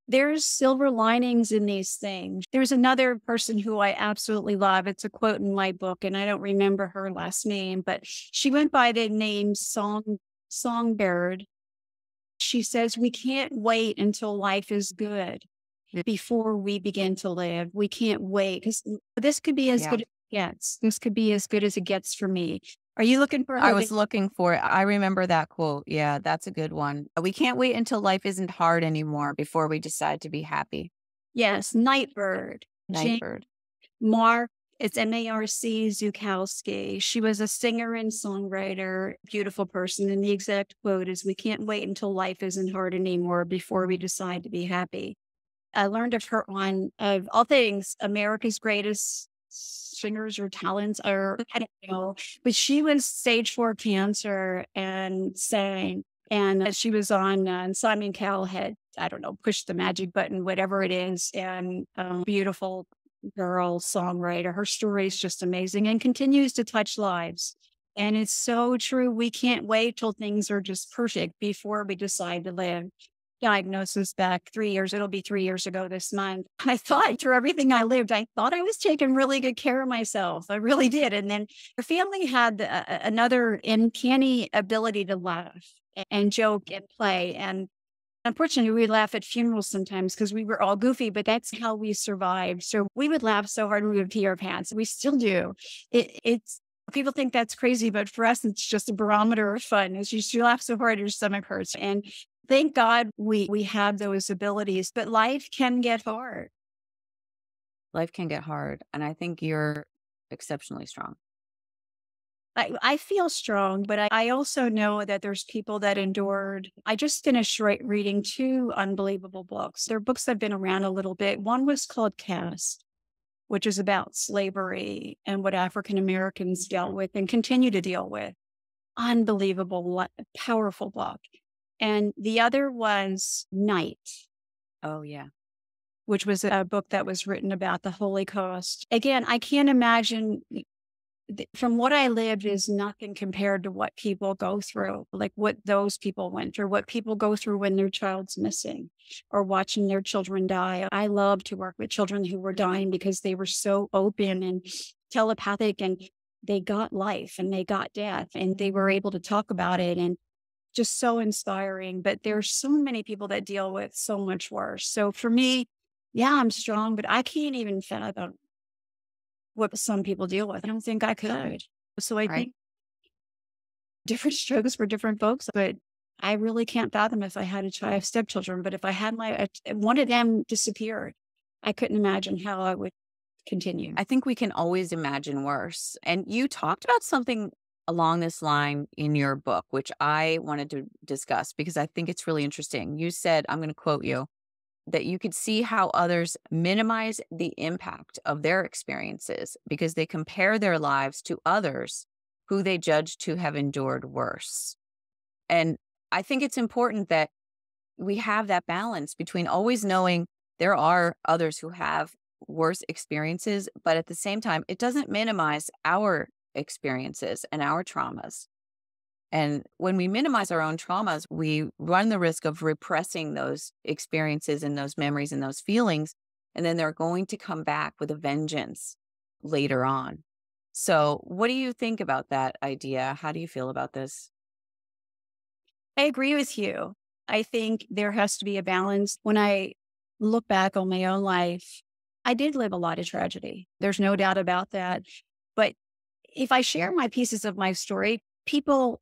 there's silver linings in these things. There's another person who I absolutely love. It's a quote in my book, and I don't remember her last name, but she went by the name Songbird. She says, we can't wait until life is good before we begin to live. We can't wait, because this could be as good as it gets. This could be as good as it gets for me. Are you looking for her? I was looking for it. I remember that quote. Yeah, that's a good one. We can't wait until life isn't hard anymore before we decide to be happy. Yes, Nightbird. Nightbird. Mark It's M-A-R-C Zukowski. She was a singer and songwriter, beautiful person. And the exact quote is, "We can't wait until life isn't hard anymore before we decide to be happy." I learned of her on, of all things, America's Greatest Singers or Talents, or I don't know. But she was stage 4 cancer and sang. And she was on, and Simon Cowell had, I don't know, pushed the magic button, whatever it is. And beautiful girl songwriter. Her story is just amazing and continues to touch lives. And it's so true. We can't wait till things are just perfect before we decide to live. Diagnosis back 3 years. It'll be 3 years ago this month. I thought through everything I lived, I thought I was taking really good care of myself. I really did. And then the family had another uncanny ability to laugh and joke and play. And unfortunately, we laugh at funerals sometimes because we were all goofy, but that's how we survived. So we would laugh so hard we would pee our pants. We still do. It's people think that's crazy, but for us, it's just a barometer of fun. As you laugh so hard, your stomach hurts. And thank God we have those abilities, but life can get hard. Life can get hard. And I think you're exceptionally strong. I feel strong, but I also know that there's people that endured. I just finished reading 2 unbelievable books. They're books that have been around a little bit. One was called Caste, which is about slavery and what African Americans dealt with and continue to deal with. Unbelievable, powerful book. And the other was Night. Oh, yeah. Which was a book that was written about the Holocaust. Again, I can't imagine. From what I lived is nothing compared to what people go through, like what those people went through, what people go through when their child's missing or watching their children die. I love to work with children who were dying because they were so open and telepathic, and they got life and they got death and they were able to talk about it, and just so inspiring. But there's so many people that deal with so much worse. So for me, yeah, I'm strong, but I can't even fathom what some people deal with. I don't think I could. So I think different strokes for different folks, but I really can't fathom if I had a child, stepchildren. But if I had one of them disappeared, I couldn't imagine how I would continue. I think we can always imagine worse. And you talked about something along this line in your book, which I wanted to discuss because I think it's really interesting. You said, I'm going to quote you, that you could see how others minimize the impact of their experiences because they compare their lives to others who they judge to have endured worse. And I think it's important that we have that balance between always knowing there are others who have worse experiences, but at the same time, it doesn't minimize our experiences and our traumas. And when we minimize our own traumas, we run the risk of repressing those experiences and those memories and those feelings. And then they're going to come back with a vengeance later on. So what do you think about that idea? How do you feel about this? I agree with you. I think there has to be a balance. When I look back on my own life, I did live a lot of tragedy. There's no doubt about that. But if I share my pieces of my story, people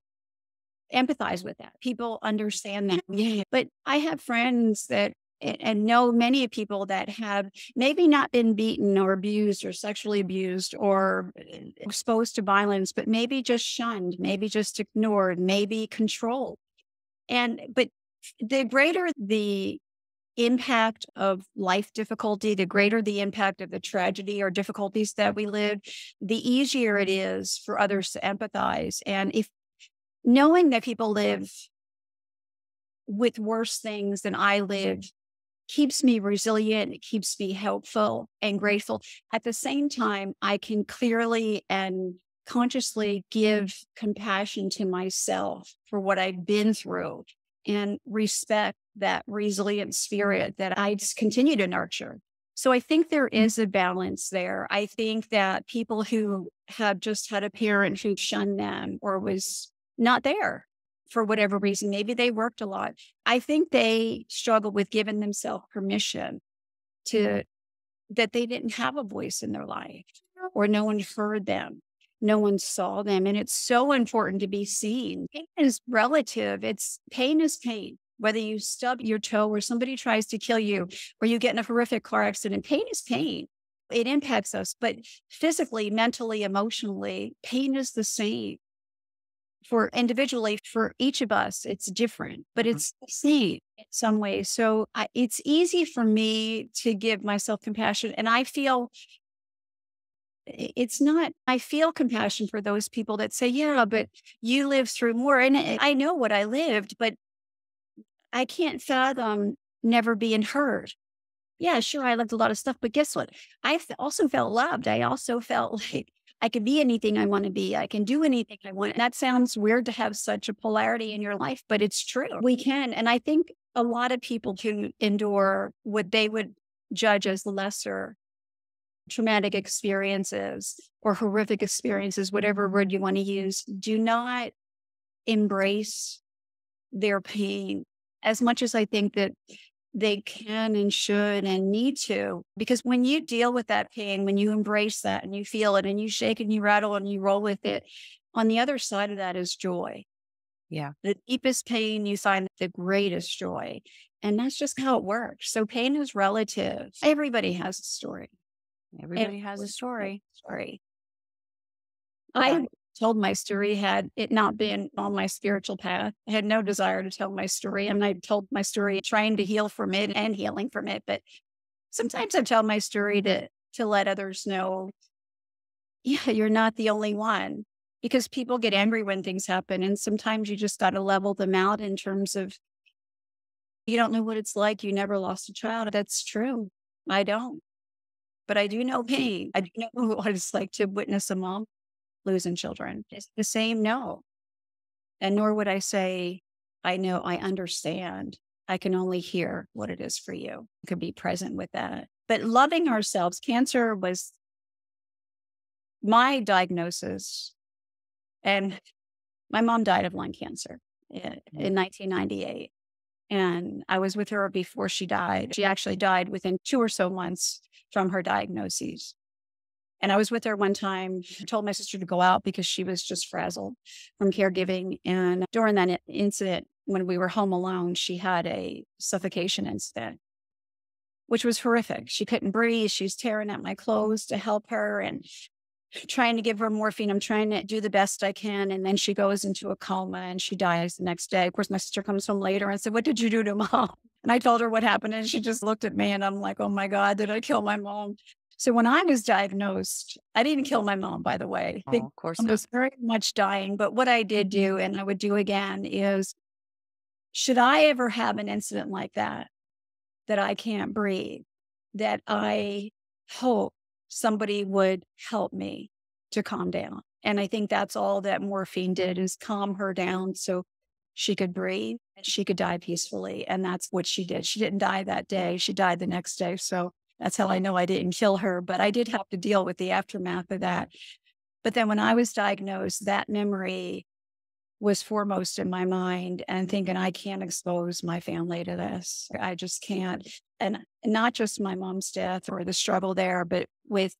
empathize with that. People understand that. Yeah. But I have friends that and know many people that have maybe not been beaten or abused or sexually abused or exposed to violence, but maybe just shunned, maybe just ignored, maybe controlled. But the greater the impact of life difficulty, the greater the impact of the tragedy or difficulties that we live, the easier it is for others to empathize. And if knowing that people live with worse things than I lived keeps me resilient, it keeps me helpful and grateful. At the same time, I can clearly and consciously give compassion to myself for what I've been through and respect that resilient spirit that I just continue to nurture. So I think there is a balance there. I think that people who have just had a parent who shunned them or was not there for whatever reason, maybe they worked a lot, I think they struggle with giving themselves permission to that they didn't have a voice in their life or no one heard them. No one saw them. And it's so important to be seen. Pain is relative. Pain is pain. Whether you stub your toe or somebody tries to kill you or you get in a horrific car accident, pain is pain. It impacts us, but physically, mentally, emotionally, pain is the same for individually for each of us. It's different, but it's the same in some ways. So it's easy for me to give myself compassion. And I feel it's not, I feel compassion for those people that say, yeah, but you lived through more. And I know what I lived, but I can't fathom never being heard. Yeah, sure, I lived a lot of stuff, but guess what? Also felt loved. I also felt like I could be anything I want to be. I can do anything I want. That sounds weird to have such a polarity in your life, but it's true. We can. And I think a lot of people who endure what they would judge as lesser traumatic experiences or horrific experiences, whatever word you want to use, do not embrace their pain as much as I think that they can and should and need to. Because when you deal with that pain, when you embrace that and you feel it and you shake and you rattle and you roll with it, on the other side of that is joy. Yeah. The deepest pain, you find the greatest joy. And that's just how it works. So pain is relative. Everybody has a story. Everybody has a story. I told my story had it not been on my spiritual path. I had no desire to tell my story. And I told my story trying to heal from it and healing from it. But sometimes I tell my story to let others know, yeah, you're not the only one. Because people get angry when things happen. And sometimes you just got to level them out in terms of, you don't know what it's like. You never lost a child. That's true. I don't. But I do know pain. I do know what it's like to witness a mom losing children. It's the same, no. And nor would I say, I know, I understand. I can only hear what it is for you. I could be present with that. But loving ourselves, cancer was my diagnosis. And my mom died of lung cancer in 1998. And I was with her before she died. She actually died within 2 or so months from her diagnoses. And I was with her one time, told my sister to go out because she was just frazzled from caregiving. And during that incident, when we were home alone, she had a suffocation incident, which was horrific. She couldn't breathe. She's tearing at my clothes to help her and trying to give her morphine. I'm trying to do the best I can. And then she goes into a coma and she dies the next day. Of course, my sister comes home later and said, what did you do to mom? And I told her what happened. And she just looked at me and I'm like, oh my God, did I kill my mom? So when I was diagnosed, I didn't kill my mom, by the way. I think of course I not. was very much dying. But what I did do, and I would do again, is should I ever have an incident like that, that I can't breathe, that I hope somebody would help me to calm down. And I think that's all that morphine did, is calm her down so she could breathe and she could die peacefully. And that's what she did. She didn't die that day. She died the next day. So that's how I know I didn't kill her, but I did have to deal with the aftermath of that. But then when I was diagnosed, that memory was foremost in my mind and thinking, I can't expose my family to this. I just can't. And not just my mom's death or the struggle there, but with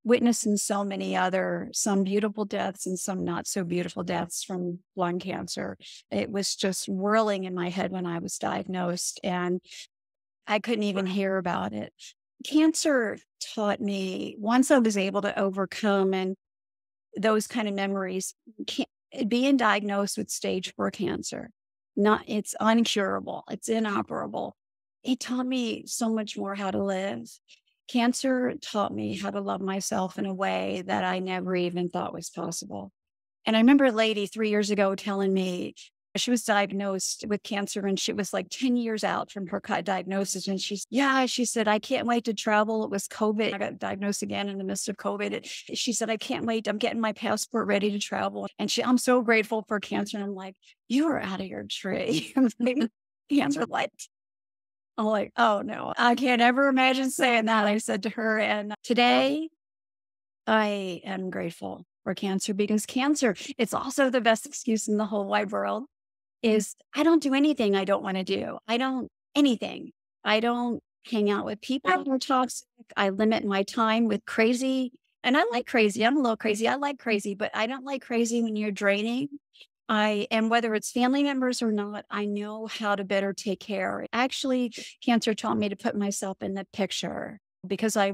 witnessing so many other, some beautiful deaths and some not so beautiful deaths from lung cancer. It was just whirling in my head when I was diagnosed and I couldn't even hear about it. Cancer taught me, once I was able to overcome and those kind of memories, being diagnosed with stage 4 cancer, it's uncurable, it's inoperable. It taught me so much more how to live. Cancer taught me how to love myself in a way that I never even thought was possible. And I remember a lady 3 years ago telling me she was diagnosed with cancer and she was like 10 years out from her diagnosis. And she said, I can't wait to travel. It was COVID. I got diagnosed again in the midst of COVID. She said, I can't wait. I'm getting my passport ready to travel. And I'm so grateful for cancer. And I'm like, you are out of your tree. Cancer, what? I'm like, oh no, I can't ever imagine saying that. I said to her, and today I am grateful for cancer because cancer, it's also the best excuse in the whole wide world. Is I don't do anything I don't want to do. I don't anything. I don't hang out with people who are toxic. I limit my time with crazy. And I like crazy. I'm a little crazy. I like crazy, but I don't like crazy when you're draining. And whether it's family members or not, I know how to better take care. Actually, cancer taught me to put myself in the picture. because I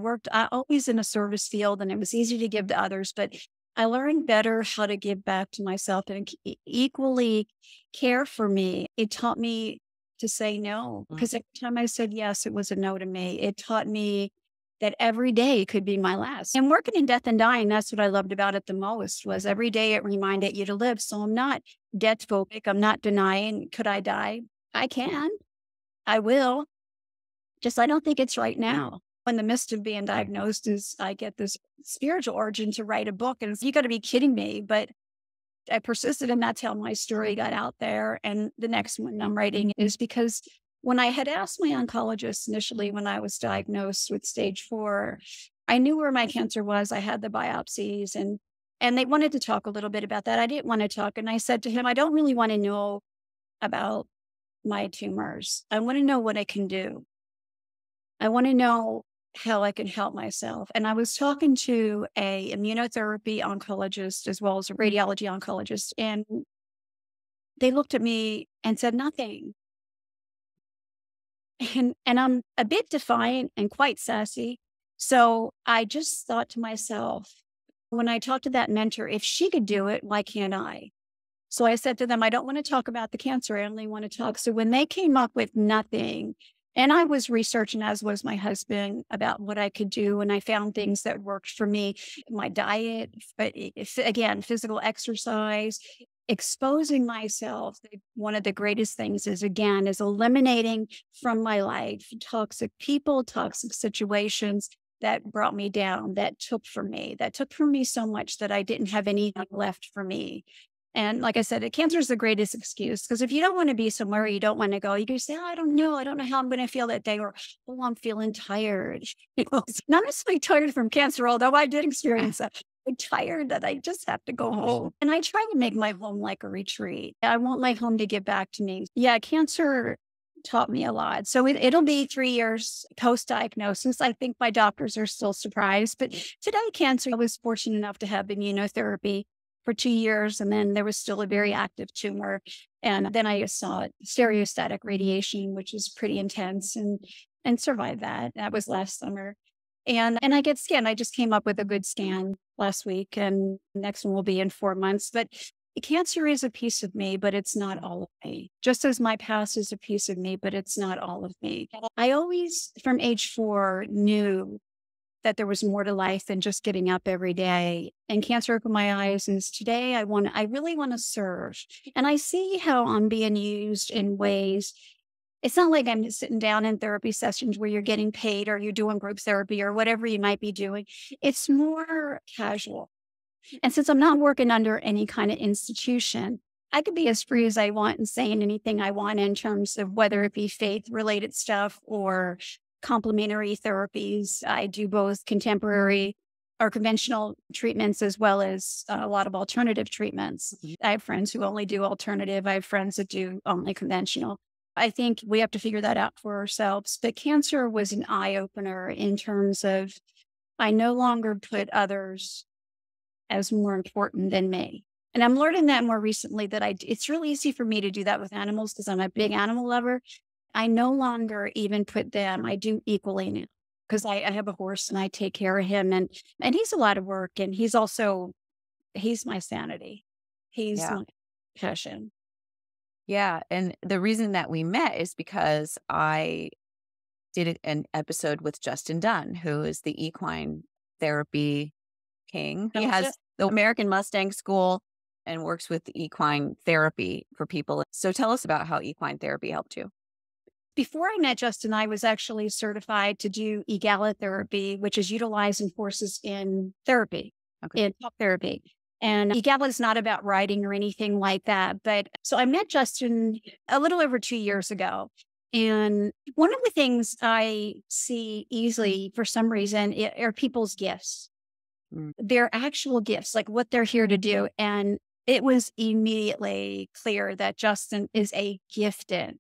always in a service field and it was easy to give to others, but I learned better how to give back to myself and equally care for me. It taught me to say no Mm. because every time I said yes, it was a no to me. It taught me that every day could be my last. And working in death and dying, that's what I loved about it the most was every day it reminded you to live. So I'm not death phobic. I'm not denying, could I die? I can. I will. Just I don't think it's right now. In the midst of being diagnosed is I get this spiritual urging to write a book. And you got to be kidding me. But I persisted and that's how my story got out there. And the next one I'm writing is because when I had asked my oncologist initially when I was diagnosed with stage 4, I knew where my cancer was. I had the biopsies and they wanted to talk a little bit about that. I didn't want to talk. And I said to him, I don't really want to know about my tumors. I want to know what I can do. I want to know how I can help myself. And I was talking to a immunotherapy oncologist as well as a radiology oncologist, and they looked at me and said nothing. And I'm a bit defiant and quite sassy. So I just thought to myself, when I talked to that mentor, if she could do it, why can't I? So I said to them, I don't want to talk about the cancer. I only want to talk. So when they came up with nothing, and I was researching, as was my husband, about what I could do. And I found things that worked for me, my diet, but again, physical exercise, exposing myself. One of the greatest things is eliminating from my life toxic people, toxic situations that brought me down, that took from me so much that I didn't have anything left for me. And like I said, cancer is the greatest excuse because if you don't want to be somewhere you don't want to go, you can say, oh, I don't know. I don't know how I'm going to feel that day. Or, oh, I'm feeling tired. Not necessarily tired from cancer, although I did experience that. I'm tired that I just have to go home. And I try to make my home like a retreat. I want my home to give back to me. Yeah, cancer taught me a lot. So it'll be 3 years post-diagnosis. I think my doctors are still surprised. But today, cancer, I was fortunate enough to have immunotherapy for 2 years. And then there was still a very active tumor. And then I saw stereostatic radiation, which is pretty intense and survived that. That was last summer. And I get scanned. I just came up with a good scan last week and the next one will be in 4 months. But cancer is a piece of me, but it's not all of me. Just as my past is a piece of me, but it's not all of me. I always, from age 4, knew that there was more to life than just getting up every day. And cancer opened my eyes. And today I really want to serve. And I see how I'm being used in ways. It's not like I'm sitting down in therapy sessions where you're getting paid or you're doing group therapy or whatever you might be doing. It's more casual. And since I'm not working under any kind of institution, I could be as free as I want and saying anything I want in terms of whether it be faith related stuff or complementary therapies. I do both contemporary or conventional treatments as well as a lot of alternative treatments. I have friends who only do alternative. I have friends that do only conventional. I think we have to figure that out for ourselves. But cancer was an eye opener in terms of I no longer put others as more important than me. And I'm learning that more recently that it's really easy for me to do that with animals because I'm a big animal lover. I no longer even put them, I do equally now because I have a horse and I take care of him and he's a lot of work and he's my sanity. He's my passion. Yeah. And the reason that we met is because I did an episode with Justin Dunn, who is the equine therapy king. He has the American Mustang School and works with equine therapy for people. So tell us about how equine therapy helped you. Before I met Justin, I was actually certified to do egalitherapy, which is utilizing horses in therapy, in talk therapy. And EGALA is not about riding or anything like that. But so I met Justin a little over 2 years ago. And one of the things I see easily for some reason are people's gifts. Their actual gifts, like what they're here to do. And it was immediately clear that Justin is a gifted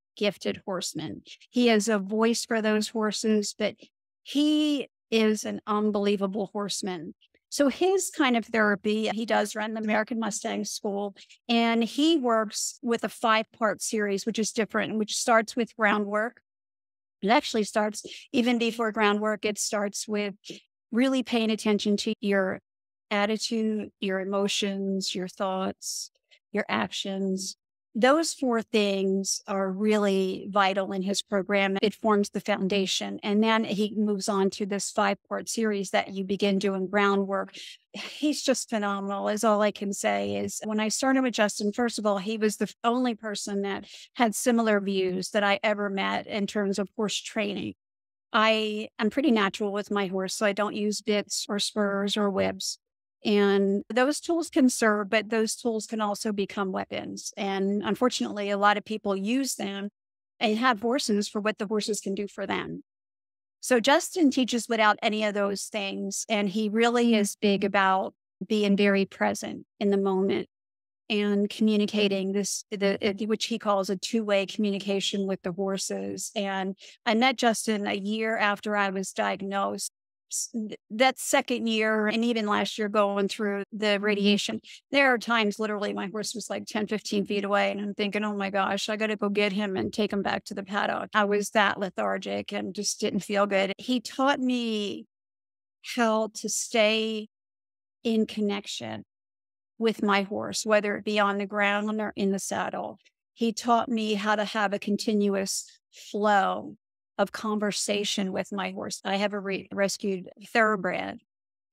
horseman. He has a voice for those horses, but he is an unbelievable horseman. So his kind of therapy, he does run the American Mustang School, and he works with a 5-part series, which is different, which starts with groundwork. It actually starts even before groundwork. It starts with really paying attention to your attitude, your emotions, your thoughts, your actions. Those four things are really vital in his program. It forms the foundation. And then he moves on to this 5-part series that you begin doing groundwork. He's just phenomenal, is all I can say. Is when I started with Justin, first of all, he was the only person that had similar views that I ever met in terms of horse training. I am pretty natural with my horse, so I don't use bits or spurs or whips. And those tools can serve, but those tools can also become weapons. And unfortunately, a lot of people use them and have horses for what the horses can do for them. So Justin teaches without any of those things. And he really is big about being very present in the moment and communicating which he calls a two-way communication with the horses. And I met Justin a year after I was diagnosed. That second year, and even last year going through the radiation, there are times literally my horse was like 10, 15 feet away. And I'm thinking, oh my gosh, I got to go get him and take him back to the paddock. I was that lethargic and just didn't feel good. He taught me how to stay in connection with my horse, whether it be on the ground or in the saddle. He taught me how to have a continuous flow of conversation with my horse. I have a rescued thoroughbred,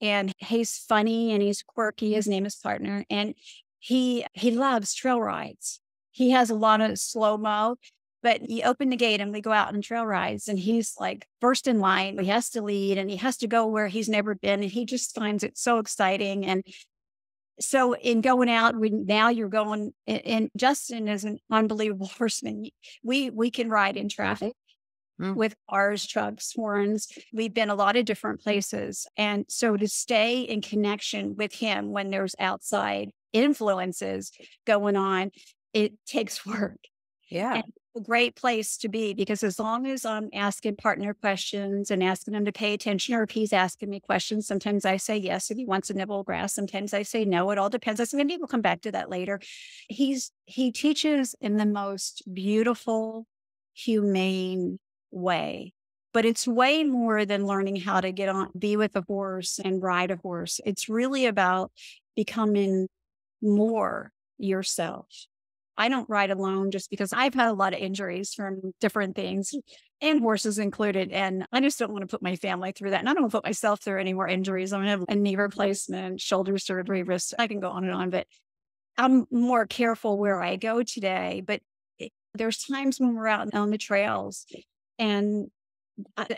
and he's funny and he's quirky. His name is Partner, and he loves trail rides. He has a lot of slow-mo, but you open the gate and we go out on trail rides, and he's like first in line. He has to lead and he has to go where he's never been, and he just finds it so exciting. And so in going out, now you're going, and Justin is an unbelievable horseman. We can ride in traffic with cars, trucks, horns. We've been a lot of different places. And so to stay in connection with him when there's outside influences going on, it takes work. Yeah. And a great place to be, because as long as I'm asking Partner questions and asking him to pay attention, or if he's asking me questions, sometimes I say yes if he wants to nibble grass. Sometimes I say no. It all depends. I said, maybe we'll come back to that later. He teaches in the most beautiful, humane way. But it's way more than learning how to be with a horse and ride a horse. It's really about becoming more yourself. I don't ride alone just because I've had a lot of injuries from different things, and horses included. And I just don't want to put my family through that. And I don't want to put myself through any more injuries. I'm going to have a knee replacement, shoulder surgery, wrist. I can go on and on, but I'm more careful where I go today. But there's times when we're out on the trails and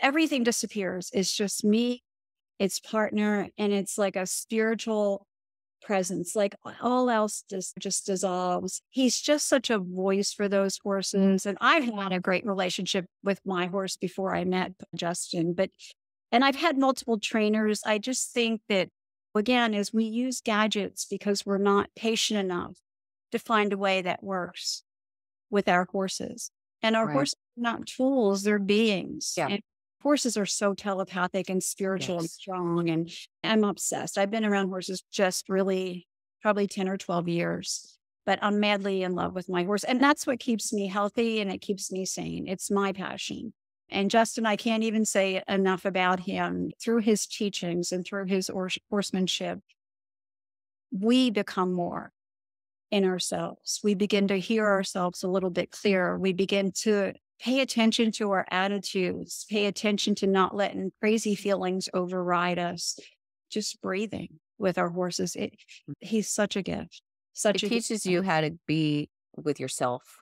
everything disappears. It's just me, it's Partner, and it's like a spiritual presence, like all else just dissolves. He's just such a voice for those horses. And I've had a great relationship with my horse before I met Justin, and I've had multiple trainers. I just think that, again, as we use gadgets because we're not patient enough to find a way that works with our horses. And our horses are not tools, they're beings. Yeah. And horses are so telepathic and spiritual and strong. And I'm obsessed. I've been around horses just really probably 10 or 12 years, but I'm madly in love with my horse. And that's what keeps me healthy and it keeps me sane. It's my passion. And Justin, I can't even say enough about him. Through his teachings and through his horsemanship, we become more in ourselves. We begin to hear ourselves a little bit clearer. We begin to pay attention to our attitudes, pay attention to not letting crazy feelings override us, just breathing with our horses. He's such a gift. It teaches you how to be with yourself.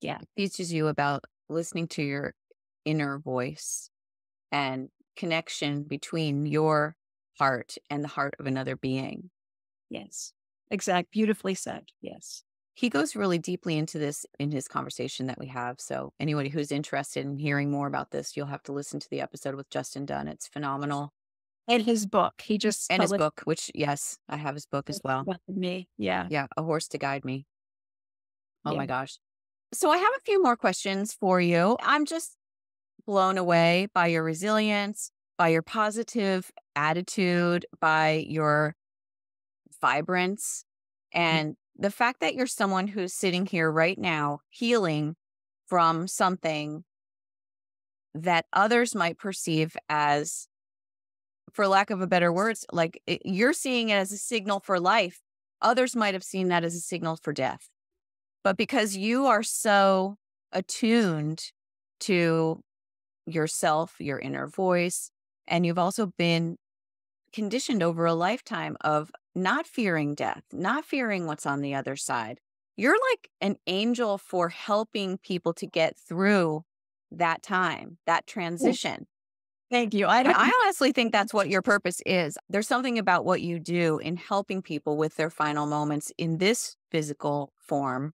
Yeah. It teaches you about listening to your inner voice and connection between your heart and the heart of another being. Yes. Exact. Beautifully said. Yes. He goes really deeply into this in his conversation that we have. So anybody who's interested in hearing more about this, you'll have to listen to the episode with Justin Dunn. It's phenomenal. And his book. His book, which, yes, I have his book as well. Me. Yeah. Yeah. A Horse to Guide Me. Oh my gosh. So I have a few more questions for you. I'm just blown away by your resilience, by your positive attitude, by your vibrance, and the fact that you're someone who's sitting here right now healing from something that others might perceive as, for lack of a better words, like you're seeing it as a signal for life. Others might have seen that as a signal for death. But because you are so attuned to yourself, your inner voice, and you've also been conditioned over a lifetime of not fearing death, not fearing what's on the other side. You're like an angel for helping people to get through that time, that transition. Thank you. And I honestly think that's what your purpose is. There's something about what you do in helping people with their final moments in this physical form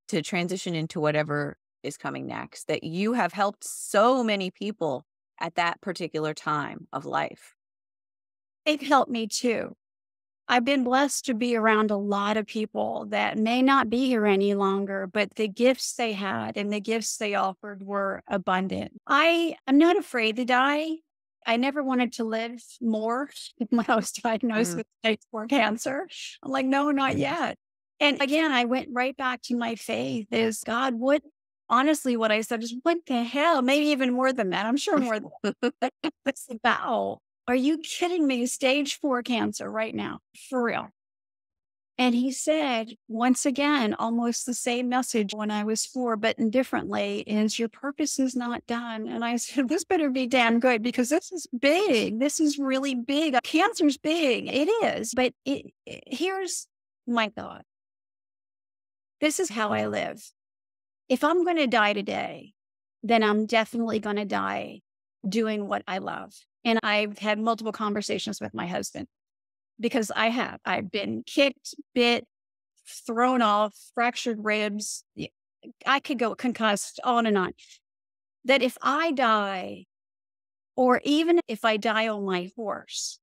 to transition into whatever is coming next, that you have helped so many people at that particular time of life. It helped me too. I've been blessed to be around a lot of people that may not be here any longer, but the gifts they had and the gifts they offered were abundant. I am not afraid to die. I never wanted to live more when I was diagnosed with stage 4 cancer. I'm like, no, not yet. And again, I went right back to my faith is God, honestly, what I said is, what the hell? Maybe even more than that. I'm sure more than that. What's about? Are you kidding me? Stage 4 cancer right now, for real. And he said, once again, almost the same message when I was 4, but differently, is your purpose is not done. And I said, this better be damn good because this is big. This is really big. Cancer's big. It is. But here's my thought. This is how I live. If I'm going to die today, then I'm definitely going to die doing what I love. And I've had multiple conversations with my husband because I've been kicked, bit, thrown off, fractured ribs. I could go concussed on and on. That if I die, or even if I die on my horse,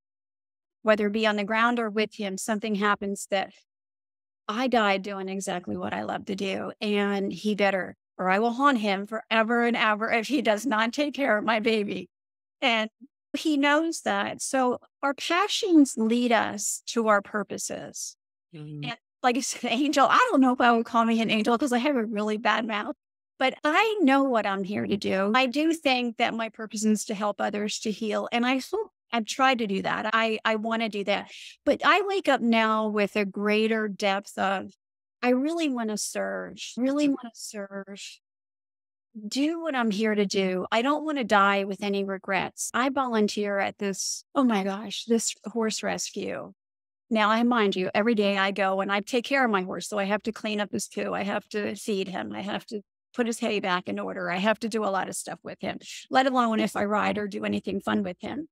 whether it be on the ground or with him, something happens that I died doing exactly what I love to do. And he better, or I will haunt him forever and ever if he does not take care of my baby. And he knows that. So our passions lead us to our purposes. And like I said, angel, I don't know if I would call me an angel because I have a really bad mouth, but I know what I'm here to do. I do think that my purpose is to help others to heal. And I've tried to do that. I want to do that. But I wake up now with a greater depth of, I really want to serve, do what I'm here to do. I don't want to die with any regrets. I volunteer at this, oh my gosh, this horse rescue. Now, I mind you, every day I go and I take care of my horse. So I have to clean up his poo. I have to feed him. I have to put his hay back in order. I have to do a lot of stuff with him, let alone if I ride or do anything fun with him.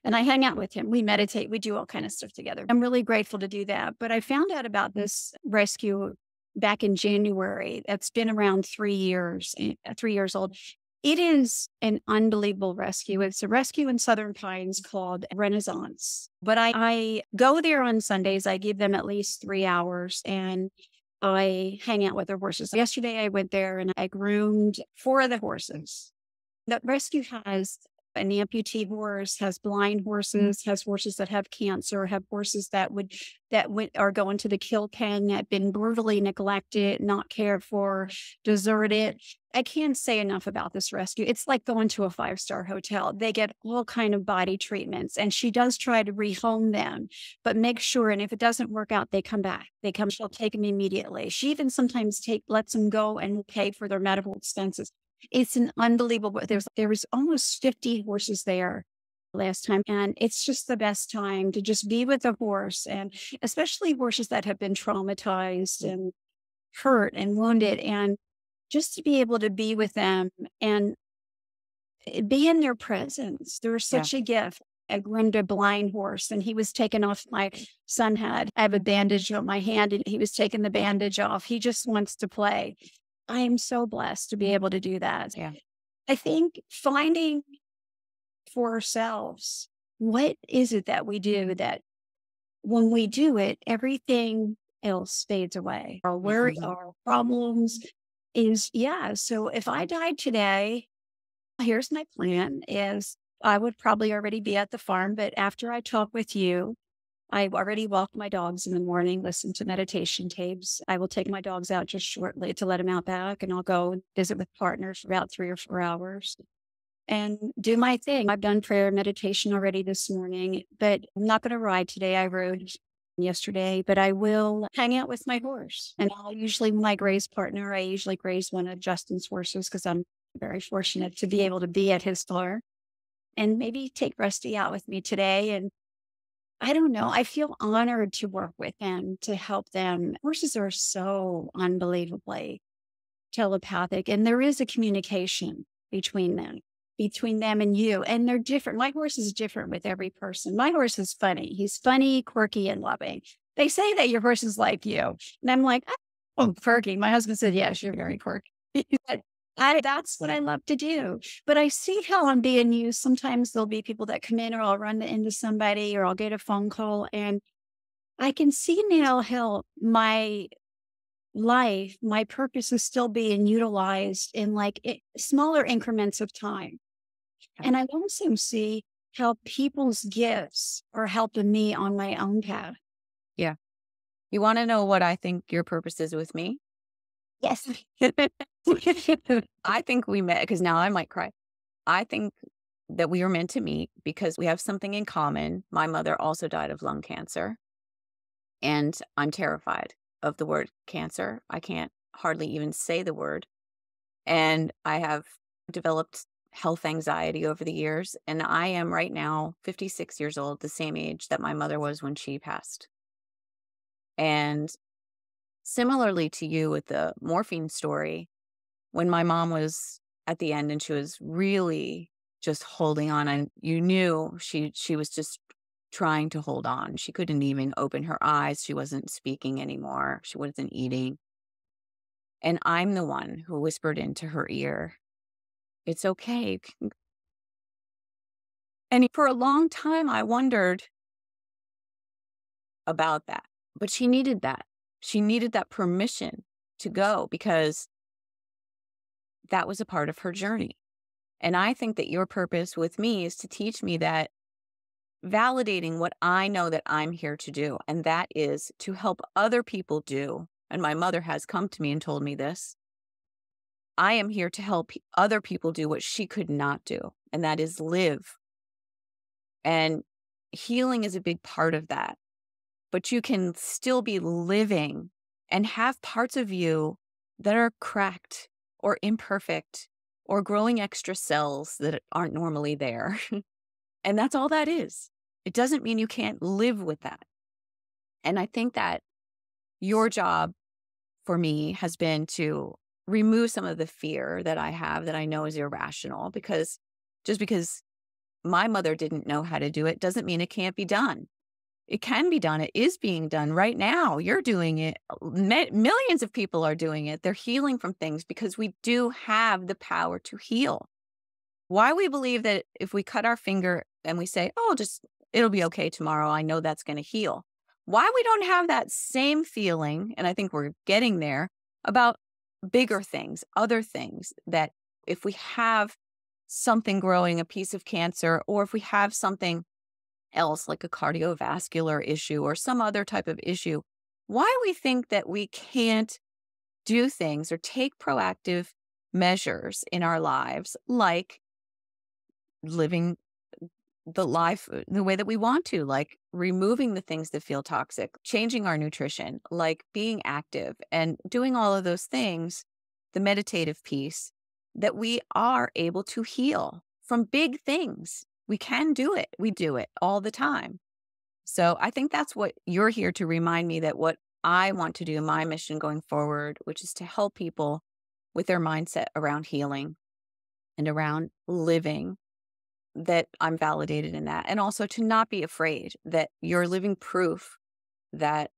And I hang out with him. We meditate. We do all kind of stuff together. I'm really grateful to do that. But I found out about this rescue back in January. That's been around 3 years, 3 years old. It is an unbelievable rescue. It's a rescue in Southern Pines called Renaissance. But I go there on Sundays. I give them at least 3 hours and I hang out with their horses. Yesterday I went there and I groomed 4 of the horses. The rescue has an amputee horse, has blind horses, has horses that have cancer, have horses that are going to the kill pen, that have been brutally neglected, not cared for, deserted. I can't say enough about this rescue. It's like going to a 5-star hotel. They get all kind of body treatments, and she does try to rehome them, but make sure. And if it doesn't work out, they come back. She'll take them immediately. She even sometimes lets them go and will pay for their medical expenses. It's an unbelievable. There was almost 50 horses there last time. And it's just the best time to just be with a horse, and especially horses that have been traumatized and hurt and wounded, and just to be able to be with them and be in their presence. They're such a gift. I groomed a blind horse and he was taken off. My son I have a bandage on my hand and he was taking the bandage off. He just wants to play. I am so blessed to be able to do that. Yeah. I think finding for ourselves, what is it that we do that when we do it, everything else fades away. Our worry, our problems is, so if I died today, here's my plan is I would probably already be at the farm, but after I talk with you, I already walk my dogs in the morning, listen to meditation tapes. I will take my dogs out just shortly to let them out back, and I'll go and visit with partners for about 3 or 4 hours and do my thing. I've done prayer meditation already this morning, but I'm not going to ride today. I rode yesterday, but I will hang out with my horse. And I'll usually, my graze partner, I usually graze one of Justin's horses because I'm very fortunate to be able to be at his farm and maybe take Rusty out with me today. And I don't know, I feel honored to work with them, to help them. Horses are so unbelievably telepathic, and there is a communication between them and you. And they're different. My horse is different with every person. My horse is funny. He's funny, quirky, and loving. They say that your horse is like you. And I'm like, oh, quirky. My husband said, yes, you're very quirky. But that's what I love to do. But I see how I'm being used. Sometimes there'll be people that come in, or I'll run into somebody, or I'll get a phone call. And I can see now how my life, my purpose is still being utilized in like smaller increments of time. And I also see how people's gifts are helping me on my own path. Yeah. You want to know what I think your purpose is with me? Yes. I think we met, because now I might cry. I think that we were meant to meet because we have something in common. My mother also died of lung cancer, and I'm terrified of the word cancer. I can't hardly even say the word. And I have developed health anxiety over the years. And I am right now 56 years old, the same age that my mother was when she passed. And similarly to you with the morphine story, when my mom was at the end and she was really just holding on, and you knew she was just trying to hold on. She couldn't even open her eyes. She wasn't speaking anymore. She wasn't eating. And I'm the one who whispered into her ear, it's okay. And for a long time, I wondered about that. But she needed that. She needed that permission to go, because that was a part of her journey. And I think that your purpose with me is to teach me that, validating what I know that I'm here to do, and that is to help other people do. And my mother has come to me and told me this. I am here to help other people do what she could not do, and that is live. And healing is a big part of that. But you can still be living and have parts of you that are cracked or imperfect or growing extra cells that aren't normally there. And that's all that is. It doesn't mean you can't live with that. And I think that your job for me has been to remove some of the fear that I have, that I know is irrational, because just because my mother didn't know how to do it doesn't mean it can't be done. It can be done. It is being done right now. You're doing it. Millions of people are doing it. They're healing from things because we do have the power to heal. Why we believe that if we cut our finger and we say, oh, it'll be okay tomorrow, I know that's going to heal. Why we don't have that same feeling, and I think we're getting there, about bigger things, other things, that if we have something growing, a piece of cancer, or if we have something else like a cardiovascular issue or some other type of issue, why we think that we can't do things or take proactive measures in our lives, like living the life the way that we want to, like removing the things that feel toxic, changing our nutrition, like being active and doing all of those things, the meditative piece, that we are able to heal from big things. We can do it. We do it all the time. So I think that's what you're here to remind me, that what I want to do, my mission going forward, which is to help people with their mindset around healing and around living, that I'm validated in that. And also to not be afraid, that you're living proof that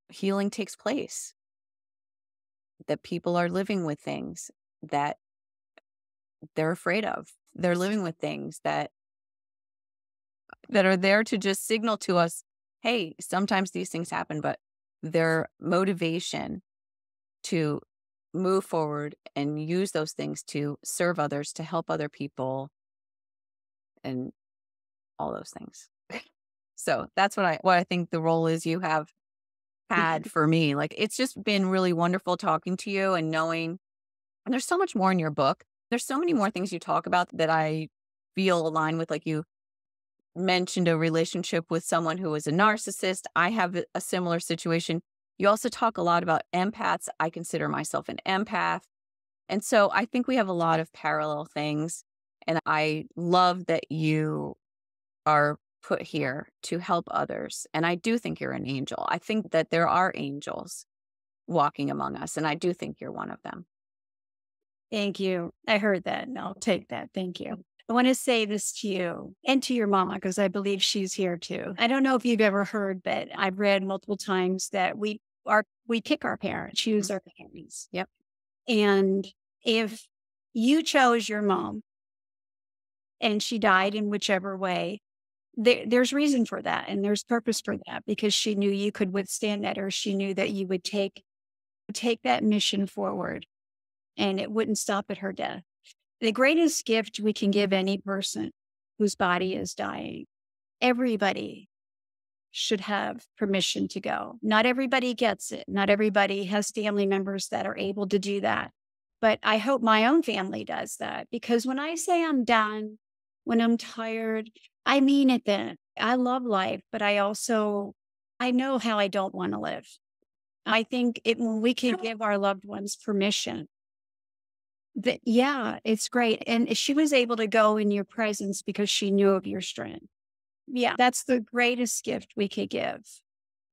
healing takes place, that people are living with things that they're afraid of. They're living with things that are there to just signal to us, hey, sometimes these things happen, but their motivation to move forward and use those things to serve others, to help other people, and all those things. So that's what I think the role is you have had for me. Like, it's just been really wonderful talking to you and knowing, and there's so much more in your book. There's so many more things you talk about that I feel align with. Like, you mentioned a relationship with someone who was a narcissist. I have a similar situation. You also talk a lot about empaths. I consider myself an empath. And so I think we have a lot of parallel things. And I love that you are put here to help others. And I do think you're an angel. I think that there are angels walking among us. And I do think you're one of them. Thank you. I heard that and I'll take that. Thank you. I want to say this to you and to your mama, because I believe she's here too. I don't know if you've ever heard, but I've read multiple times that we pick our parents, choose our parents. Yep. And if you chose your mom and she died in whichever way, there's reason for that. And there's purpose for that because she knew you could withstand that, or she knew that you would take that mission forward and it wouldn't stop at her death. The greatest gift we can give any person whose body is dying, everybody should have permission to go. Not everybody gets it. Not everybody has family members that are able to do that. But I hope my own family does that, because when I say I'm done, when I'm tired, I mean it then. I love life, but I know how I don't want to live. I think when we can give our loved ones permission, that, yeah, it's great. And she was able to go in your presence because she knew of your strength. Yeah, that's the greatest gift we could give.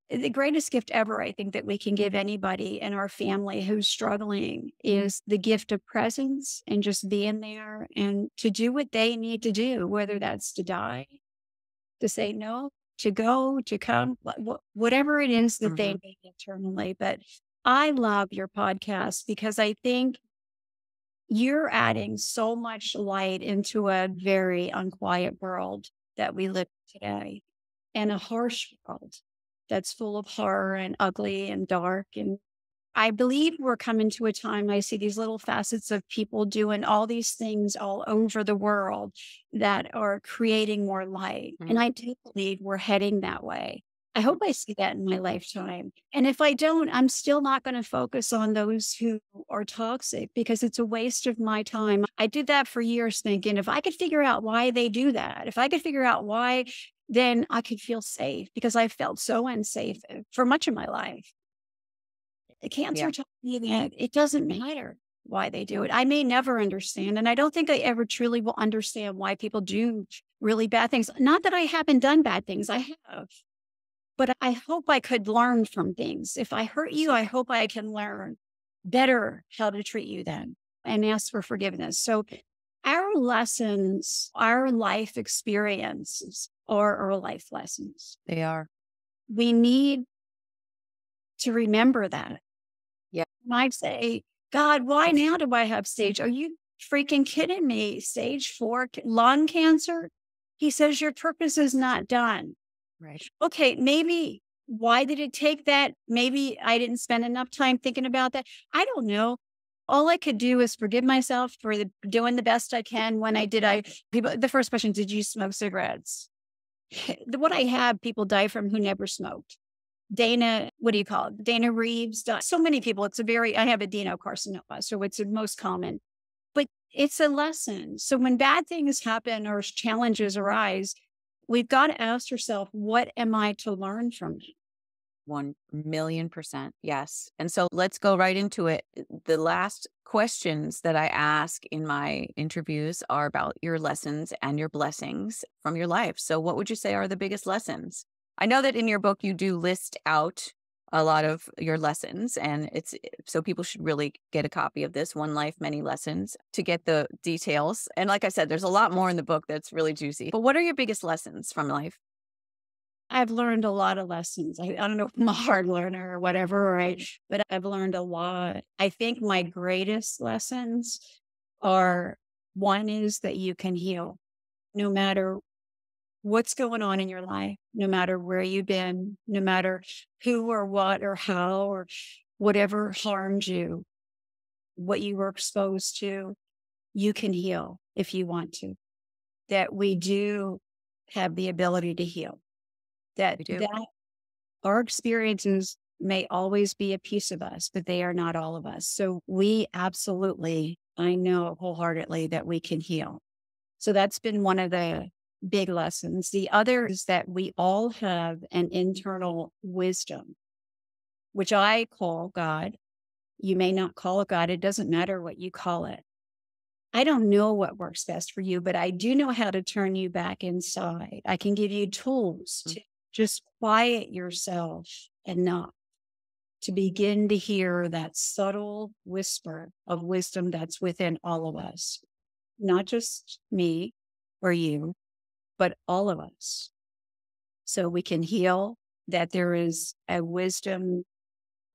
The greatest gift ever, I think, that we can give anybody in our family who's struggling is the gift of presence and just being there and to do what they need to do, whether that's to die, to say no, to go, to come, whatever it is that they need internally. But I love your podcast because I think you're adding so much light into a very unquiet world that we live in today, and a harsh world that's full of horror and ugly and dark. And I believe we're coming to a time, I see these little facets of people doing all these things all over the world that are creating more light. And I do believe we're heading that way. I hope I see that in my lifetime. And if I don't, I'm still not going to focus on those who are toxic because it's a waste of my time. I did that for years thinking if I could figure out why they do that, if I could figure out why, then I could feel safe because I felt so unsafe for much of my life. The cancer taught me that it doesn't matter why they do it. I may never understand. And I don't think I ever truly will understand why people do really bad things. Not that I haven't done bad things. I have. But I hope I could learn from things. If I hurt you, I hope I can learn better how to treat you then and ask for forgiveness. So our lessons, our life experiences are our life lessons. They are. We need to remember that. Yeah. When I say, God, why now do I have stage? Are you freaking kidding me? Stage 4 lung cancer? He says, your purpose is not done. Right. Okay, maybe why did it take that? Maybe I didn't spend enough time thinking about that. I don't know. All I could do is forgive myself for doing the best I can. When I did, the first question, did you smoke cigarettes? What I have, people die from who never smoked. Dana, what do you call it? Dana Reeves. So many people. I have adenocarcinoma, so it's the most common. But it's a lesson. So when bad things happen or challenges arise, we've got to ask ourselves, what am I to learn from it? 1,000,000%. Yes. And so let's go right into it. The last questions that I ask in my interviews are about your lessons and your blessings from your life. So what would you say are the biggest lessons? I know that in your book, you do list out a lot of your lessons, and so people should really get a copy of this, One Life, Many Lessons, to get the details. And like I said, there's a lot more in the book that's really juicy. But what are your biggest lessons from life? I've learned a lot of lessons. I don't know if I'm a hard learner or whatever, right? But I've learned a lot. I think my greatest lessons are, one is that you can heal no matter what's going on in your life, no matter where you've been, no matter who or what or how or whatever harmed you, what you were exposed to, you can heal if you want to. That we do have the ability to heal. that We do. our experiences may always be a piece of us, but they are not all of us. So we absolutely, I know wholeheartedly that we can heal. So that's been one of the big lessons. The other is that we all have an internal wisdom, which I call God. You may not call it God. It doesn't matter what you call it. I don't know what works best for you, but I do know how to turn you back inside. I can give you tools to just quiet yourself enough to begin to hear that subtle whisper of wisdom that's within all of us, not just me or you, but all of us. So we can heal, that there is a wisdom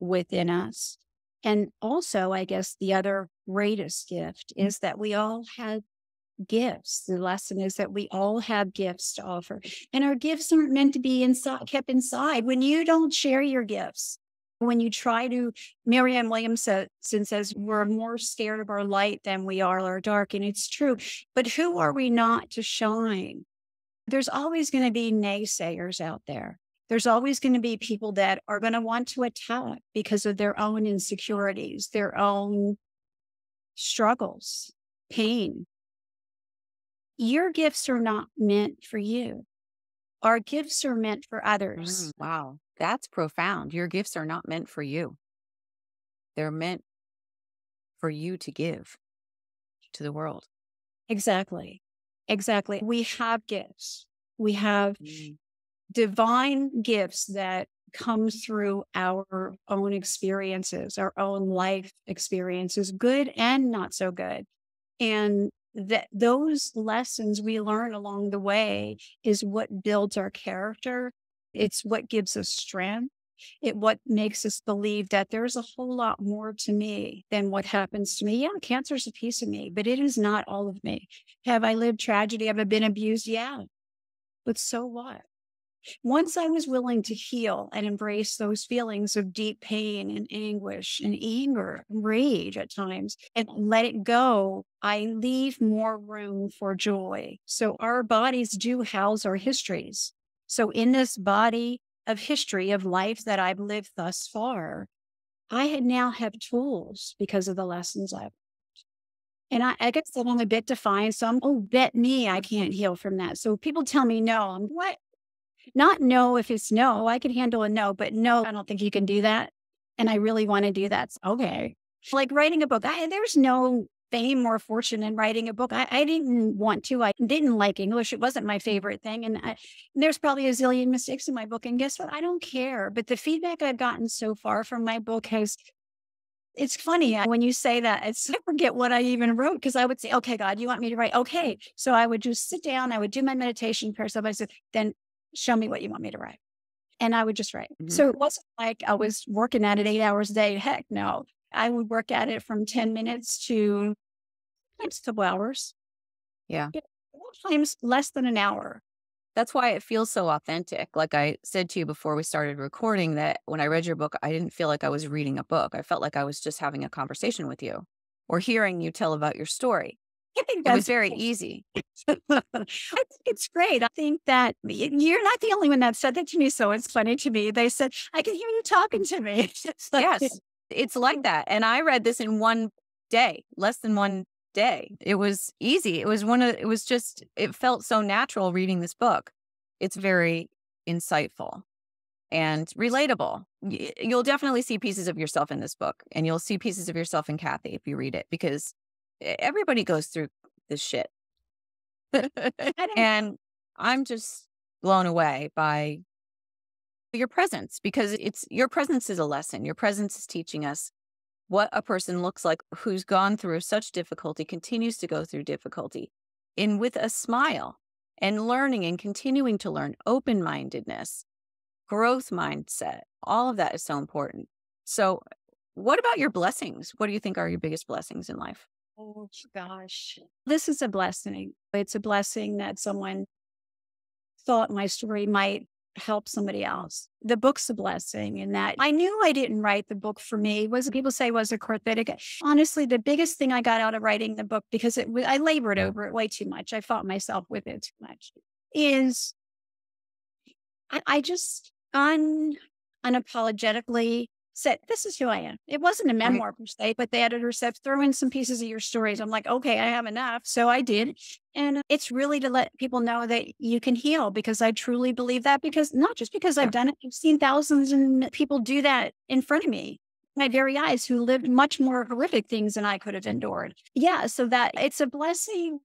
within us. And also, I guess the other greatest gift is that we all have gifts. The lesson is that we all have gifts to offer, and our gifts aren't meant to be kept inside. When you don't share your gifts, when you try to, Marianne Williamson says, we're more scared of our light than we are our dark. And it's true. But who are we not to shine? There's always going to be naysayers out there. There's always going to be people that are going to want to attack because of their own insecurities, their own struggles, pain. Your gifts are not meant for you. Our gifts are meant for others. Wow. That's profound. Your gifts are not meant for you. They're meant for you to give to the world. Exactly. Exactly. We have gifts. We have divine gifts that come through our own experiences, our own life experiences, good and not so good. And that those lessons we learn along the way is what builds our character. It's what gives us strength. It what makes us believe that there's a whole lot more to me than what happens to me. Yeah, cancer's a piece of me, but it is not all of me. Have I lived tragedy? Have I been abused? Yeah. But so what? Once I was willing to heal and embrace those feelings of deep pain and anguish and anger, and rage at times, and let it go, I leave more room for joy. So our bodies do house our histories. So in this body of history of life that I've lived thus far, I now have tools because of the lessons I've. And I guess that I'm a bit defiant. So bet me I can't heal from that. So people tell me no. I'm what? Not no if it's no. I can handle a no, but no, I don't think you can do that. And I really want to do that. So, okay. Like writing a book. There's no fame or fortune in writing a book. I didn't want to. I didn't like English. It wasn't my favorite thing. And there's probably a zillion mistakes in my book. And guess what? I don't care. But the feedback I've gotten so far from my book it's funny when you say that, I forget what I even wrote because I would say, okay, God, you want me to write? Okay. So I would just sit down. I would do my meditation prayer. Somebody said, then show me what you want me to write. And I would just write. So it wasn't like I was working at it 8 hours a day. Heck no. I would work at it from 10 minutes to a couple hours. Yeah. Sometimes less than an hour. That's why it feels so authentic. Like I said to you before we started recording, that when I read your book, I didn't feel like I was reading a book. I felt like I was just having a conversation with you or hearing you tell about your story. I think It was very easy. I think it's great. I think that you're not the only one that said that to me. So it's funny to me. They said, I can hear you talking to me. Yes, it's like that. And I read this in one day, less than one day. It was easy. It felt so natural reading this book. It's very insightful and relatable. You'll definitely see pieces of yourself in this book, and you'll see pieces of yourself in Kathy if you read it, because everybody goes through this shit. And I'm just blown away by your presence, because your presence is a lesson. Your presence is teaching us what a person looks like who's gone through such difficulty, continues to go through difficulty, and with a smile and learning and continuing to learn, open-mindedness, growth mindset. All of that is so important. So what about your blessings? What do you think are your biggest blessings in life? Oh, gosh. This is a blessing. It's a blessing that someone thought my story might help somebody else. The book's a blessing in that I knew I didn't write the book for me. People say was a cathartic. Honestly, the biggest thing I got out of writing the book, because I labored over it way too much. I fought myself with it too much, is I just unapologetically said, this is who I am. It wasn't a Right. memoir per se, but the editor said, throw in some pieces of your stories. I'm like, okay, I have enough. So I did. And it's really to let people know that you can heal, because I truly believe that, because not just because I've Yeah. done it, I've seen thousands and people do that in front of me, my very eyes, who lived much more horrific things than I could have endured. Yeah. So that it's a blessing.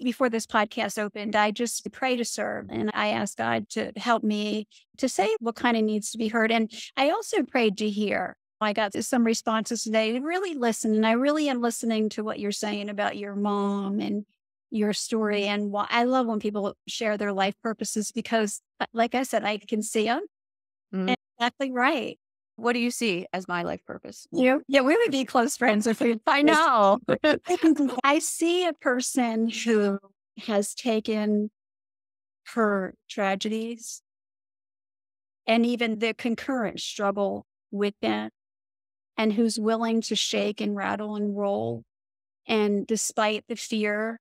Before this podcast opened, I just pray to serve, and I asked God to help me to say what kind of needs to be heard. And I also prayed to hear. I got some responses today. Really listen. And I really am listening to what you're saying about your mom and your story. And I love when people share their life purposes, because, like I said, I can see them. Mhm. And exactly right. What do you see as my life purpose? Yeah, we would be close friends if we. I know. I see a person who has taken her tragedies and even the concurrent struggle with them, and who's willing to shake and rattle and roll, and despite the fear,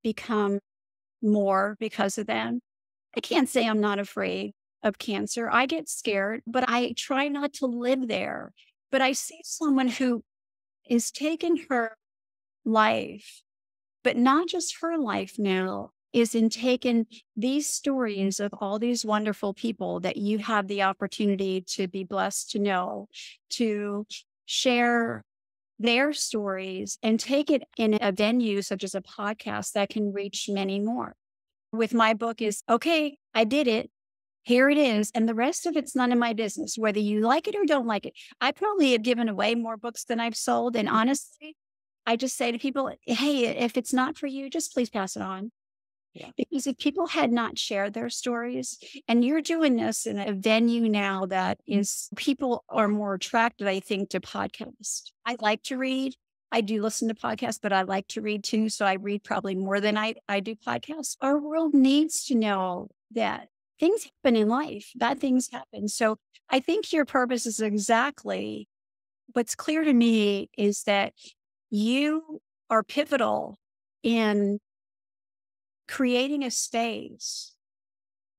become more because of them. I can't say I'm not afraid of cancer. I get scared, but I try not to live there. But I see someone who is taking her life, but not just her life now, is in taking these stories of all these wonderful people that you have the opportunity to be blessed to know, to share their stories and take it in a venue such as a podcast that can reach many more. With my book is, okay, I did it. Here it is. And the rest of it's none of my business, whether you like it or don't like it. I probably have given away more books than I've sold. And honestly, I just say to people, hey, if it's not for you, just please pass it on. Yeah. Because if people had not shared their stories, and you're doing this in a venue now that is, people are more attracted, I think, to podcasts. I like to read. I do listen to podcasts, but I like to read too. So I read probably more than I do podcasts. Our world needs to know that things happen in life, bad things happen. So I think your purpose is exactly what's clear to me, is that you are pivotal in creating a space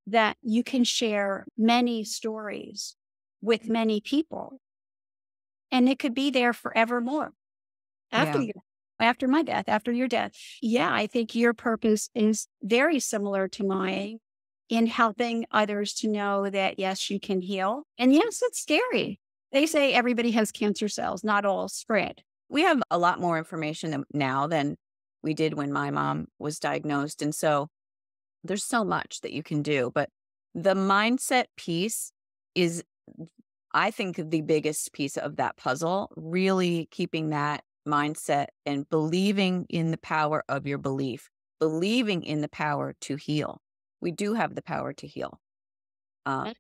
that you can share many stories with many people. And it could be there forevermore after Yeah. you, after my death, after your death. Yeah, I think your purpose is very similar to mine in helping others to know that, yes, you can heal. And yes, it's scary. They say everybody has cancer cells, not all spread. We have a lot more information now than we did when my mom was diagnosed. And so there's so much that you can do. But the mindset piece is, I think, the biggest piece of that puzzle, really keeping that mindset and believing in the power of your belief, believing in the power to heal. We do have the power to heal. Um,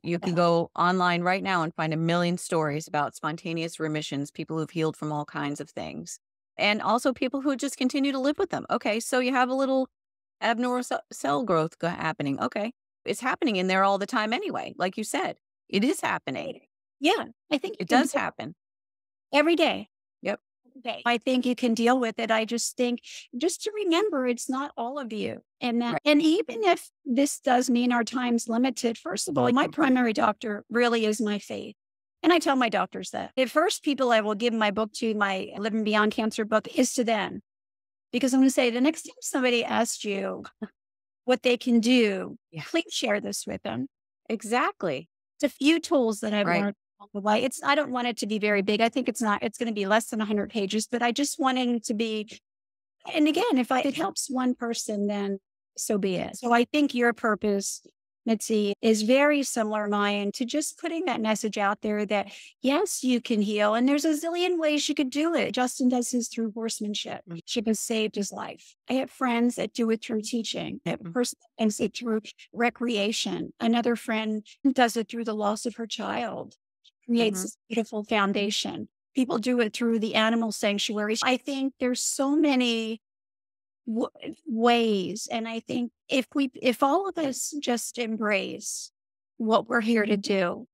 you can go online right now and find a million stories about spontaneous remissions, people who've healed from all kinds of things, and also people who just continue to live with them. Okay, so you have a little abnormal cell growth happening. Okay, it's happening in there all the time anyway. Like you said, it is happening. Yeah, I think you It can does happen. every day. Yep. Okay. I think you can deal with it. I just think just to remember it's not all of you. And that, Right. and even if this does mean our time's limited, first of all, my primary doctor really is my faith. And I tell my doctors that the first people I will give my book to, my Living Beyond Cancer book, is to them. Because I'm going to say the next time somebody asks you what they can do, Yeah. please share this with them. Exactly. It's a few tools that I've Right. learned along the way. I don't want it to be very big. I think it's going to be less than 100 pages, but I just wanted it to be, and again, if it helps one person, then so be it. So I think your purpose, Mitzi, is very similar to mine, to just putting that message out there that, yes, you can heal. And there's a zillion ways you could do it. Justin does his through horsemanship. She has saved his life. I have friends that do it through teaching. I have a person that does it through recreation. Another friend does it through the loss of her child, creates this beautiful foundation. People do it through the animal sanctuaries. I think there's so many ways. And I think if all of us just embrace what we're here to do,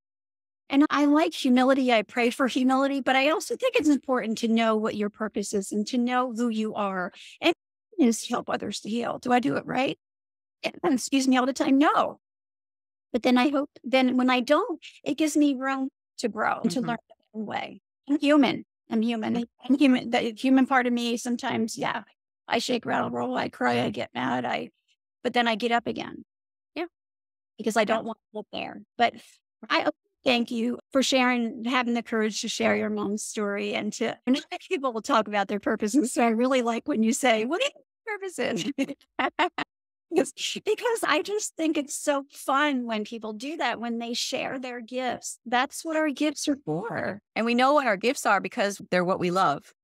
and I like humility, I pray for humility, but I also think it's important to know what your purpose is and to know who you are, and is to help others to heal. Do I do it right? excuse me, all the time? No. But then I hope, then when I don't, it gives me room to grow, to Mhm. learn a new way. I'm human. I'm human. I'm human. The human part of me sometimes, yeah, I shake, rattle, roll, I cry, I get mad, but then I get up again. Yeah. Because I Yeah. don't want to look there. But I thank you for sharing, having the courage to share your mom's story and to and other people will talk about their purposes. So I really like when you say, what are your purposes? Because I just think it's so fun when people do that, when they share their gifts. That's what our gifts are for. And we know what our gifts are because they're what we love.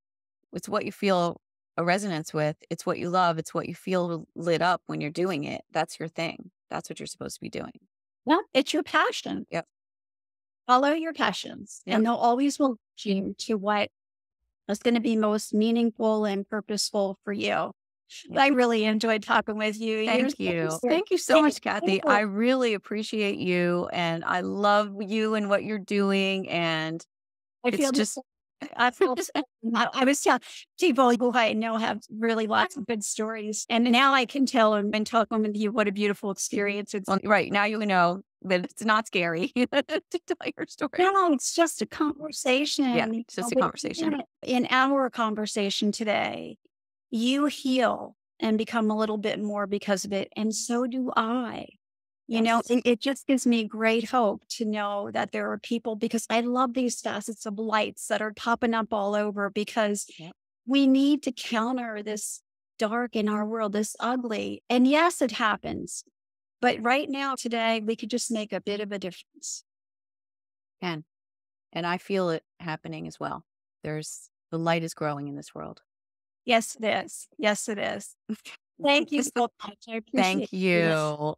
It's what you feel a resonance with. It's what you love. It's what you feel lit up when you're doing it. That's your thing. That's what you're supposed to be doing. Yeah, it's your passion. Yep. Follow your passions, Yep. and they'll always will lead you to what is going to be most meaningful and purposeful for you. Yep. I really enjoyed talking with you. You're Thank so you. sweet. Thank you so Thank much, Kathy. I you. really appreciate you and I love you and what you're doing. And I it's feel just, I feel this. I was telling people who I know have really lots of good stories, and now I can tell them and talk with you what a beautiful experience it's. well, right now you know that it's not scary to tell your story. No, it's just a Yeah, conversation. it's just a conversation. In our conversation today, you heal and become a little bit more because of it, and so do I. Yes. It just gives me great hope to know that there are people because I love these facets of lights that are popping up all over because Yep. we need to counter this dark in our world, this ugly. And yes, it happens. But right now, today, we could just make a bit of a difference. Can. And I feel it happening as well. The light is growing in this world. Yes, it is. Yes, it is. Thank you so much. I appreciate Thank it. you.